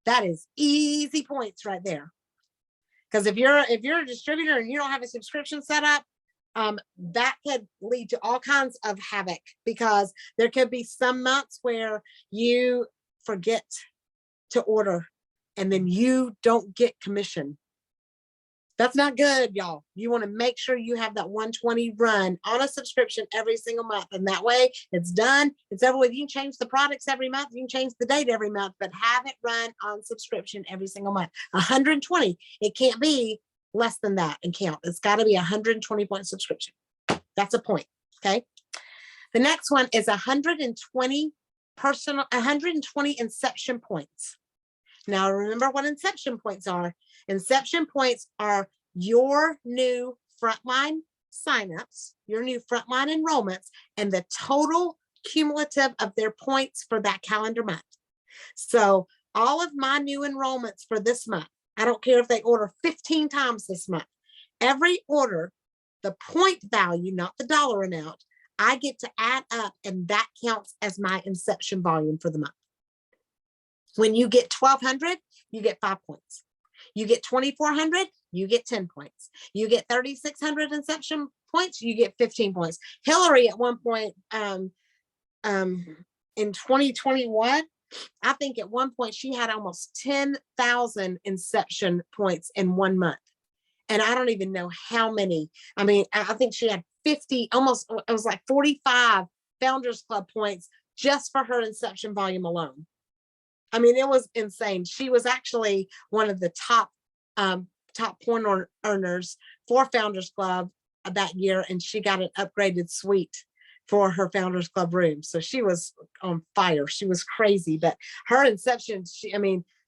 That is easy points right there. Because if you're a distributor and you don't have a subscription set up, that could lead to all kinds of havoc because there could be some months where you forget to order and then you don't get commission. That's not good, y'all. You want to make sure you have that 120 run on a subscription every single month. And that way it's done. It's over with. You can change the products every month. You can change the date every month, but have it run on subscription every single month. 120. It can't be less than that and count. It's got to be 120 point subscription. That's a point. Okay. The next one is 120 inception points. Now remember what inception points are. Inception points are your new frontline signups, your new frontline enrollments, and the total cumulative of their points for that calendar month. So all of my new enrollments for this month, I don't care if they order 15 times this month, every order, the point value, not the dollar amount, I get to add up and that counts as my inception volume for the month. When you get 1,200, you get 5 points. You get 2,400, you get 10 points. You get 3,600 inception points, you get 15 points. Hillary at one point in 2021, I think at one point she had almost 10,000 inception points in 1 month. And I don't even know how many. I mean, I think she had 50, almost, it was like 45 Founders Club points just for her inception volume alone. I mean, it was insane. She was actually one of the top point earners for Founders Club that year, and she got an upgraded suite for her Founders Club room. So she was on fire. She was crazy, but her inception,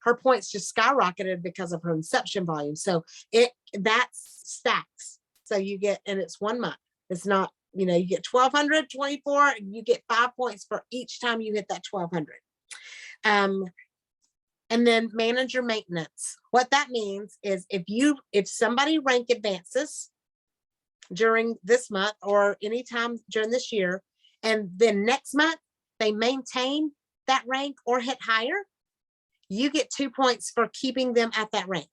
her points just skyrocketed because of her inception volume. So that stacks. So you get, and it's 1 month. It's not, you get 1,200, 24, and you get 5 points for each time you hit that 1,200. And then manager maintenance. What that means is if somebody rank advances during this month or anytime during this year, and then next month they maintain that rank or hit higher, you get 2 points for keeping them at that rank.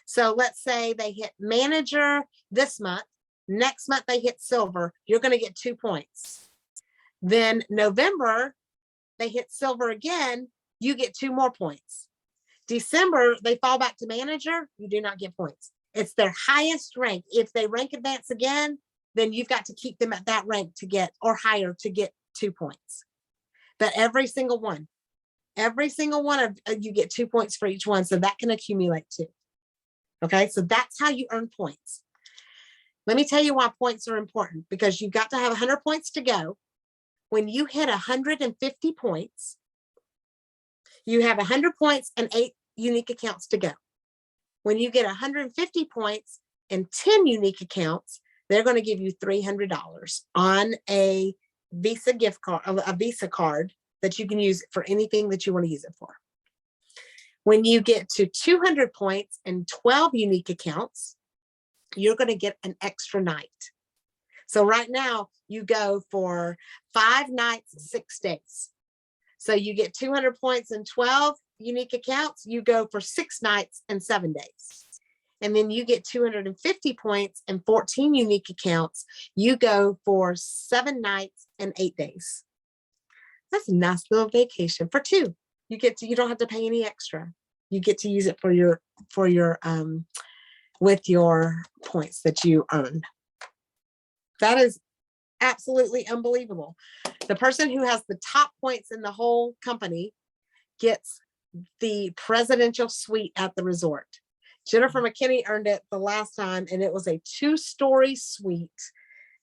So let's say they hit manager this month, next month they hit silver, you're going to get 2 points. Then November, they hit silver again, you get 2 more points. December, they fall back to manager, you do not get points. It's their highest rank. If they rank advance again, then you've got to keep them at that rank to get, or higher to get 2 points. But every single one of you get 2 points for each one. So that can accumulate too. Okay, so that's how you earn points. Let me tell you why points are important, because you've got to have 100 points to go. When you hit 150 points, you have 100 points and 8 unique accounts to go. When you get 150 points and 10 unique accounts, they're going to give you $300 on a Visa gift card, a Visa card that you can use for anything that you want to use it for. When you get to 200 points and 12 unique accounts, you're going to get an extra night. So right now you go for 5 nights, 6 days. So you get 200 points and 12 unique accounts, you go for 6 nights and 7 days. And then you get 250 points and 14 unique accounts, you go for 7 nights and 8 days. That's a nice little vacation for 2. You don't have to pay any extra. You get to use it for your with your points that you earn. That is absolutely unbelievable. The person who has the top points in the whole company gets the presidential suite at the resort. Jennifer McKinney earned it the last time, and it was a 2-story suite.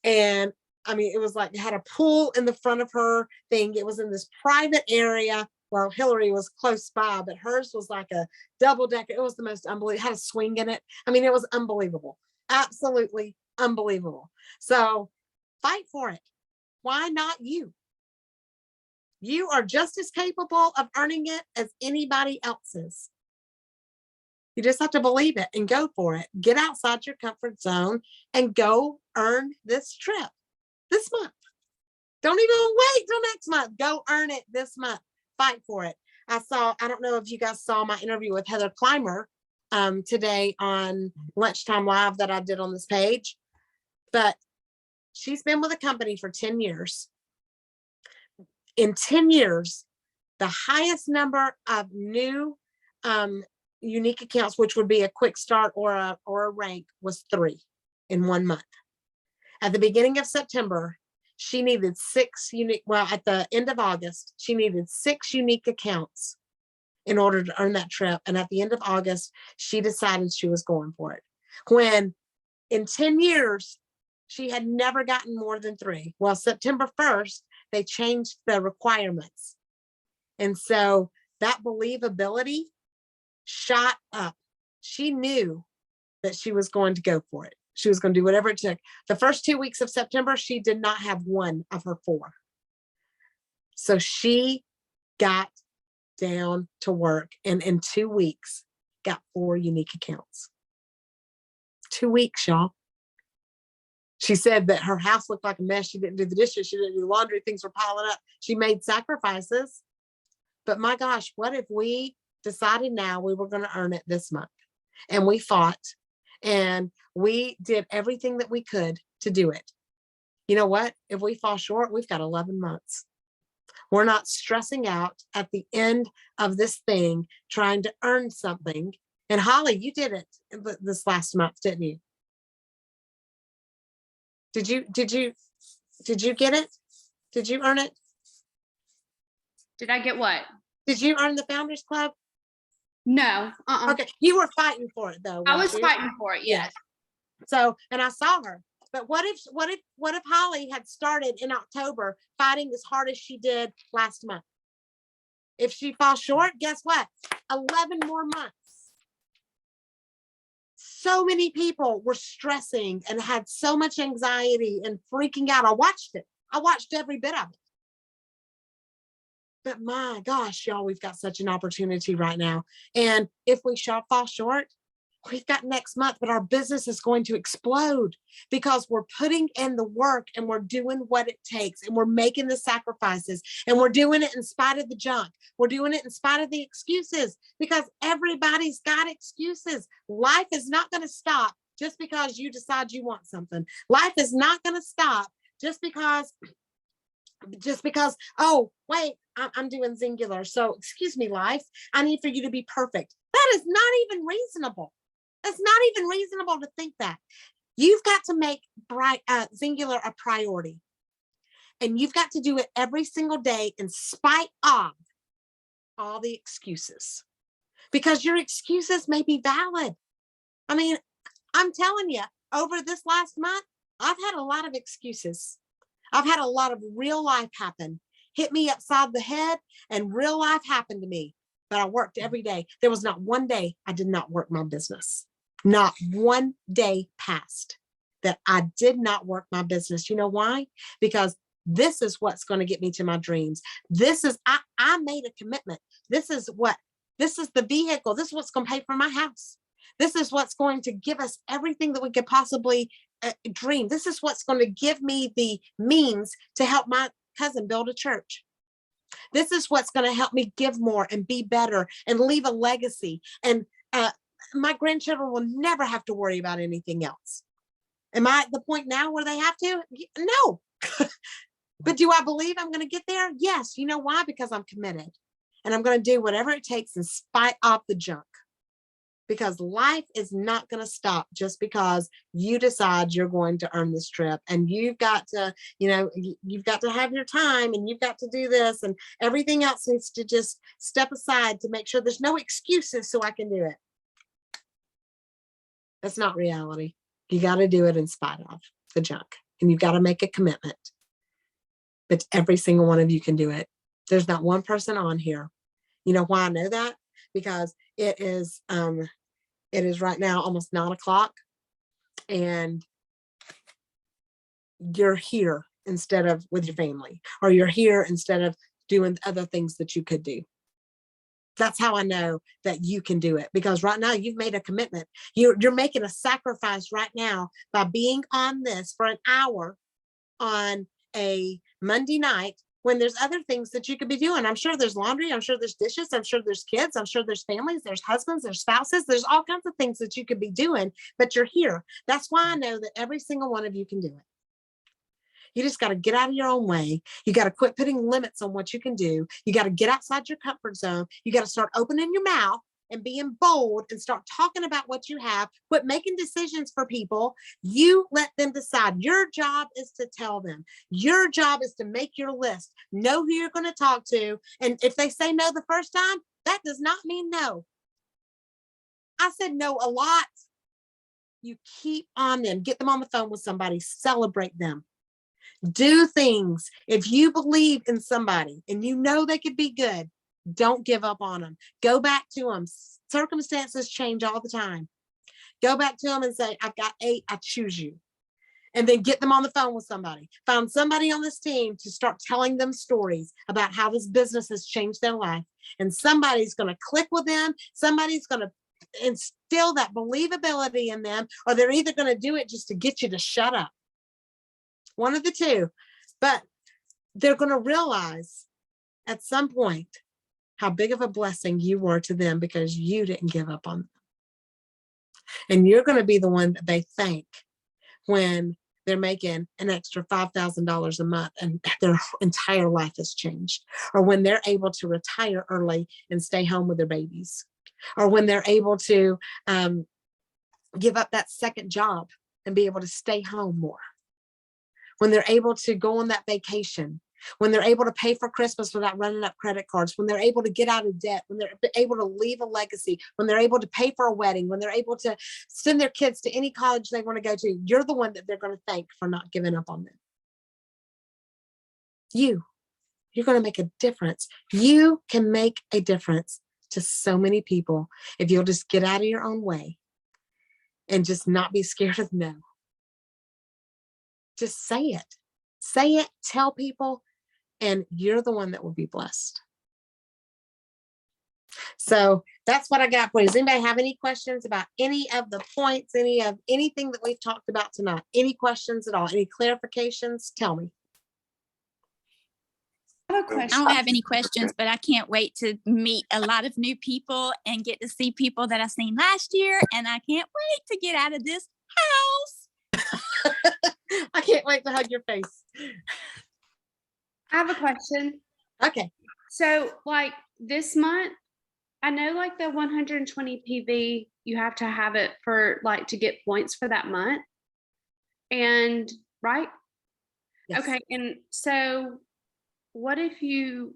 And I mean, it was like, it had a pool in the front of her thing. It was in this private area. Well, Hillary was close by, but hers was like a double decker. It was the most unbelievable. It had a swing in it. I mean, it was unbelievable. Absolutely unbelievable. So fight for it. Why not you? You are just as capable of earning it as anybody else is. You just have to believe it and go for it. Get outside your comfort zone and go earn this trip this month. Don't even wait till next month. Go earn it this month. Fight for it. I don't know if you guys saw my interview with Heather Clymer today on Lunchtime Live that I did on this page, but she's been with the company for 10 years. In 10 years, the highest number of new unique accounts, which would be a quick start or a rank, was 3 in 1 month. At the beginning of September, she needed 6 unique, well, at the end of August, she needed 6 unique accounts in order to earn that trip. And at the end of August, she decided she was going for it. When in 10 years, she had never gotten more than 3. Well, September 1st, they changed the requirements. And so that believability shot up. She knew that she was going to go for it. She was going to do whatever it took. The first 2 weeks of September, she did not have 1 of her 4. So she got down to work, and in 2 weeks got 4 unique accounts. 2 weeks, y'all. She said that her house looked like a mess. She didn't do the dishes. She didn't do the laundry. Things were piling up. She made sacrifices. But my gosh, what if we decided now we were going to earn it this month? And we fought and we did everything that we could to do it. You know what? If we fall short, we've got 11 months. We're not stressing out at the end of this thing trying to earn something. And Holly, you did it this last month, didn't you? Did you get it? Did you earn it? Did I get what? Did you earn the Founders Club? No. Okay, you were fighting for it though. I was weren't you? fighting for it. Yes. So, and I saw her. But what if Holly had started in October fighting as hard as she did last month? If she falls short, guess what? 11 more months. So many people were stressing and had so much anxiety and freaking out. I watched it. I watched every bit of it. But my gosh, y'all, we've got such an opportunity right now. And if we fall short, we've got next month, but our business is going to explode because we're putting in the work and we're doing what it takes and we're making the sacrifices and we're doing it in spite of the junk. We're doing it in spite of the excuses because everybody's got excuses. Life is not going to stop just because you decide you want something. Life is not going to stop just because, oh, wait, I'm doing singular. So excuse me, life, I need for you to be perfect. That is not even reasonable. It's not even reasonable to think that. You've got to make singular a priority. And you've got to do it every single day in spite of all the excuses. Because your excuses may be valid. I mean, I'm telling you, over this last month, I've had a lot of excuses. I've had a lot of real life happen, hit me upside the head, and real life happened to me. But I worked every day. There was not one day I did not work my business. Not one day passed that I did not work my business. You know why? Because this is what's going to get me to my dreams. I made a commitment. This is the vehicle. This is what's going to pay for my house. This is what's going to give us everything that we could possibly dream. This is what's going to give me the means to help my cousin build a church. This is what's going to help me give more and be better and leave a legacy. And my grandchildren will never have to worry about anything else. Am I at the point now where they have to? No. But do I believe I'm going to get there? Yes. You know why? Because I'm committed. And I'm going to do whatever it takes in spite of the junk. Because life is not going to stop just because you decide you're going to earn this trip. And you've got to, you've got to have your time and you've got to do this and everything else needs to just step aside to make sure there's no excuses so I can do it. That's not reality. You got to do it in spite of the junk and you've got to make a commitment. But every single one of you can do it. There's not one person on here. You know why I know that? Because it is right now almost 9:00 and you're here instead of with your family, or you're here instead of doing other things that you could do. That's how I know that you can do it, because right now you've made a commitment. You're making a sacrifice right now by being on this for an hour on a Monday night when there's other things that you could be doing. I'm sure there's laundry. I'm sure there's dishes. I'm sure there's kids. I'm sure there's families. There's husbands. There's spouses. There's all kinds of things that you could be doing, but you're here. That's why I know that every single one of you can do it. You just got to get out of your own way. You got to quit putting limits on what you can do. You got to get outside your comfort zone. You got to start opening your mouth and being bold and start talking about what you have. Quit making decisions for people. You let them decide. Your job is to tell them. Your job is to make your list. Know who you're going to talk to. And if they say no the first time, that does not mean no. I said no a lot. You keep on them. Get them on the phone with somebody. Celebrate them. Do things. If you believe in somebody and you know they could be good, don't give up on them. Go back to them. Circumstances change all the time. Go back to them and say, I've got 8, I choose you. And then get them on the phone with somebody. Find somebody on this team to start telling them stories about how this business has changed their life. And somebody's going to click with them. Somebody's going to instill that believability in them, or they're either going to do it just to get you to shut up. One of the two. But they're going to realize at some point how big of a blessing you were to them because you didn't give up on them. And you're going to be the one that they thank when they're making an extra $5,000 a month and their entire life has changed, or when they're able to retire early and stay home with their babies, or when they're able to give up that second job and be able to stay home more, when they're able to go on that vacation, when they're able to pay for Christmas without running up credit cards, when they're able to get out of debt, when they're able to leave a legacy, when they're able to pay for a wedding, when they're able to send their kids to any college they want to go to, you're the one that they're going to thank for not giving up on them. You're going to make a difference. You can make a difference to so many people if you'll just get out of your own way and just not be scared of no. Just say it. Say it, tell people, and you're the one that will be blessed. So that's what I got for you. Does anybody have any questions about any of the points, anything that we've talked about tonight? Any questions at all? Any clarifications? Tell me. I have a I question. don't have any questions, but I can't wait to meet a lot of new people and get to see people that I seen last year. And I can't wait to get out of this house. I can't wait to hug your face. I have a question. Okay. So like this month, I know like the 120 PV, you have to have it for like to get points for that month. And right? Yes. Okay. And so what if you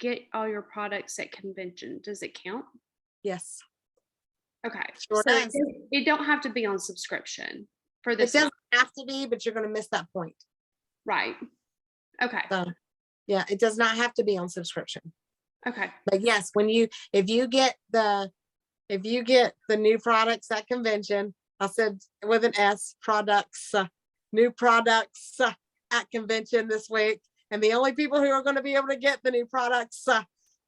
get all your products at convention? Does it count? Yes. Okay. Sure So does. it don't have to be on subscription for It this doesn't month, have to be, but you're going to miss that point. right? Okay. So, yeah, it does not have to be on subscription. Okay. But yes, if you get the new products at convention, I said with an S, products, new products at convention this week. And the only people who are going to be able to get the new products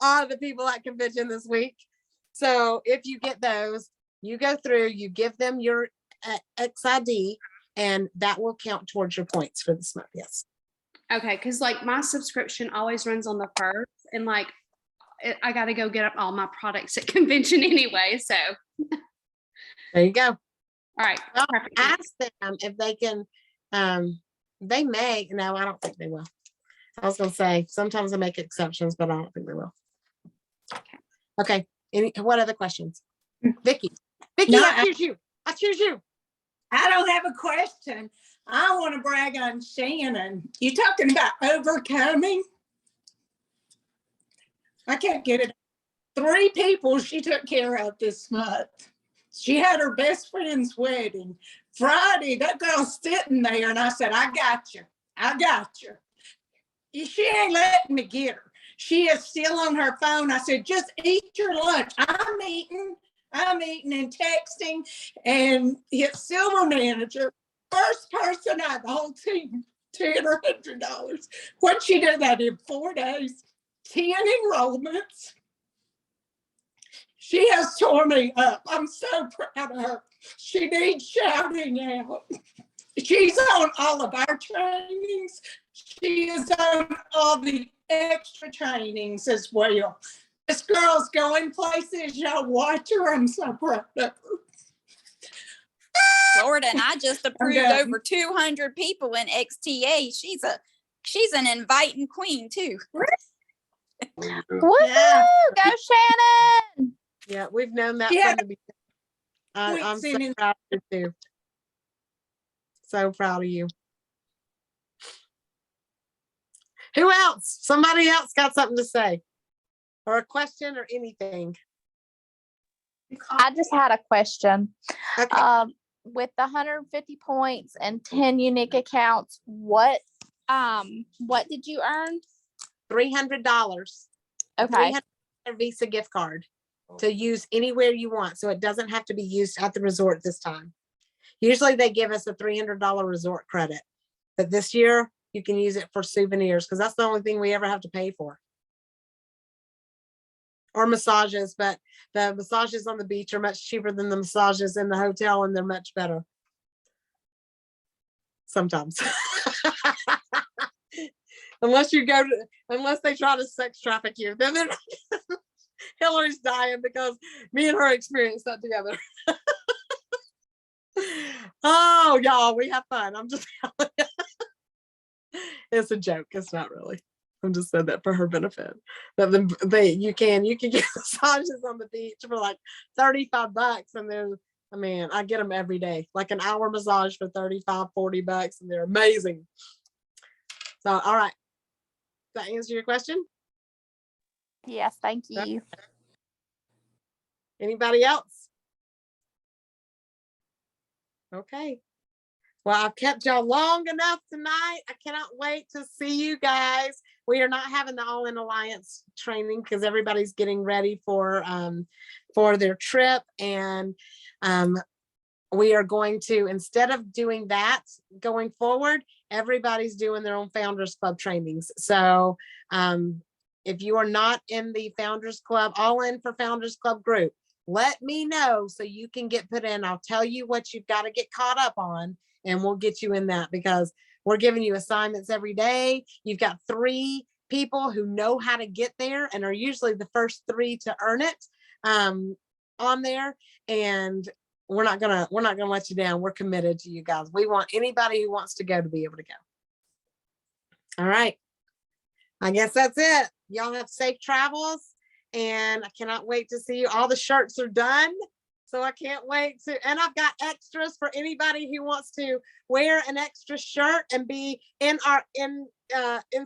are the people at convention this week. So if you get those, you go through, you give them your XID, and that will count towards your points for this month. Yes. Okay. Cause like my subscription always runs on the first and like I got to go get up all my products at convention anyway. So, There you go. all right. Well, Perfect. ask them if they can, they may, no, I don't think they will. I was gonna say, sometimes they make exceptions, but I don't think they will. Okay, what other questions? Vicky, No, I choose you. I choose you. I don't have a question. I want to brag on Shannon. You talking about overcoming? I can't get it. 3 people she took care of this month. She had her best friend's wedding. Friday, that girl's sitting there and I said, I got you. I got you. She ain't letting me get her. She is still on her phone. I said, just eat your lunch. I'm eating and texting, and hit Silver Manager, first person out of the whole team, $10 or $100. What'd she do that in 4 days? 10 enrollments. She has torn me up. I'm so proud of her. She needs shouting out. She's on all of our trainings. She is on all the extra trainings as well. This girl's going places. Y'all watch her. I'm so proud of her. Lord, and I just approved done. over 200 people in XTA. She's an inviting queen too. Woohoo! Yeah. Go Shannon! Yeah, we've known that Yeah. from the beginning. I'm Points so in- proud of you too. So proud of you. Who else? Somebody else got something to say? Or a question or anything? I just had a question. Okay. With the 150 points and 10 unique accounts, what did you earn? $300. Okay. $300 Visa gift card to use anywhere you want. So it doesn't have to be used at the resort this time. Usually they give us a $300 resort credit, but this year you can use it for souvenirs because that's the only thing we ever have to pay for. Or massages, but the massages on the beach are much cheaper than the massages in the hotel, and they're much better. Sometimes. Unless they try to sex traffic you, then they're Hillary's dying because me and her experienced that together. Oh, y'all, we have fun. I'm just telling you. It's a joke. It's not really. I'm just saying that for her benefit. That you can get massages on the beach for like $35, and then I get them every day, like an hour massage for $35-$40, and they're amazing. So, all right. Does that answer your question? Yes, thank you. Anybody else? Okay. Well, I've kept y'all long enough tonight. I cannot wait to see you guys. We are not having the All In Alliance training because everybody's getting ready for their trip. And we are going to, instead of doing that going forward, everybody's doing their own Founders Club trainings. So if you are not in the Founders Club, All In for Founders Club group, let me know so you can get put in. I'll tell you what you've got to get caught up on, and we'll get you in that, because we're giving you assignments every day. You've got 3 people who know how to get there and are usually the first 3 to earn it on there. And we're not gonna let you down. We're committed to you guys. We want anybody who wants to go to be able to go. All right. I guess that's it. Y'all have safe travels, and I cannot wait to see you. All the shirts are done, so I can't wait to, and I've got extras for anybody who wants to wear an extra shirt and be in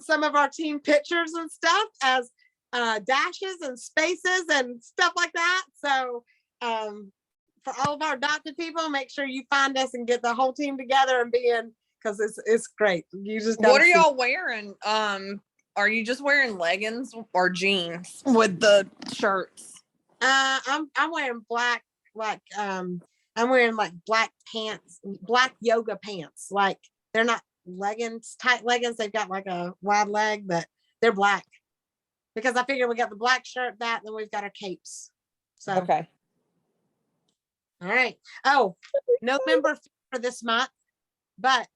some of our team pictures and stuff as dashes and spaces and stuff like that. So for all of our adopted people, make sure you find us and get the whole team together and be in, because it's great. You just What gotta are see. y'all wearing? Are you just wearing leggings or jeans with the shirts? I'm wearing black, like I'm wearing like black pants, black yoga pants. Like they're not leggings, tight leggings. They've got like a wide leg, but they're black. Because I figure we got the black shirt, that, then we've got our capes. So Okay. all right. Oh, no member fee for this month, but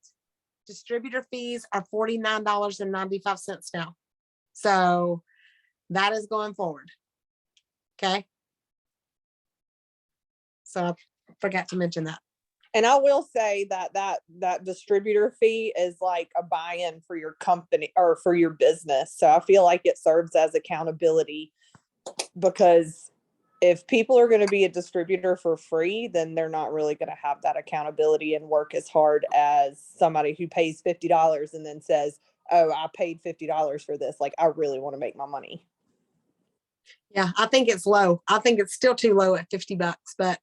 distributor fees are $49.95 now. So that is going forward. Okay. So I forgot to mention that. And I will say that distributor fee is like a buy-in for your company or for your business. So I feel like it serves as accountability, because if people are going to be a distributor for free, then they're not really going to have that accountability and work as hard as somebody who pays $50 and then says, oh, I paid $50 for this. Like, I really want to make my money. Yeah, I think it's low. I think it's still too low at $50, but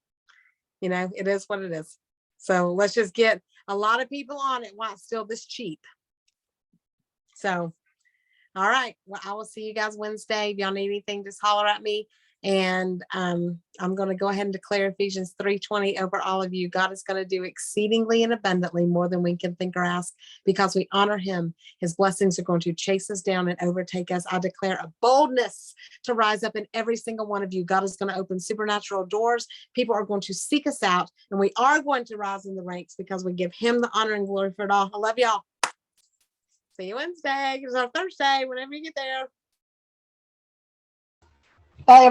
you know, it is what it is. So let's just get a lot of people on it while it's still this cheap. So, all right. Well, I will see you guys Wednesday. If y'all need anything, just holler at me. And I'm going to go ahead and declare Ephesians 3:20 over all of you. God is going to do exceedingly and abundantly more than we can think or ask, because we honor him. His blessings are going to chase us down and overtake us. I declare a boldness to rise up in every single one of you. God is going to open supernatural doors. People are going to seek us out, and we are going to rise in the ranks because we give him the honor and glory for it all. I love y'all. See you Wednesday or Thursday, whenever you get there. Bye, everyone.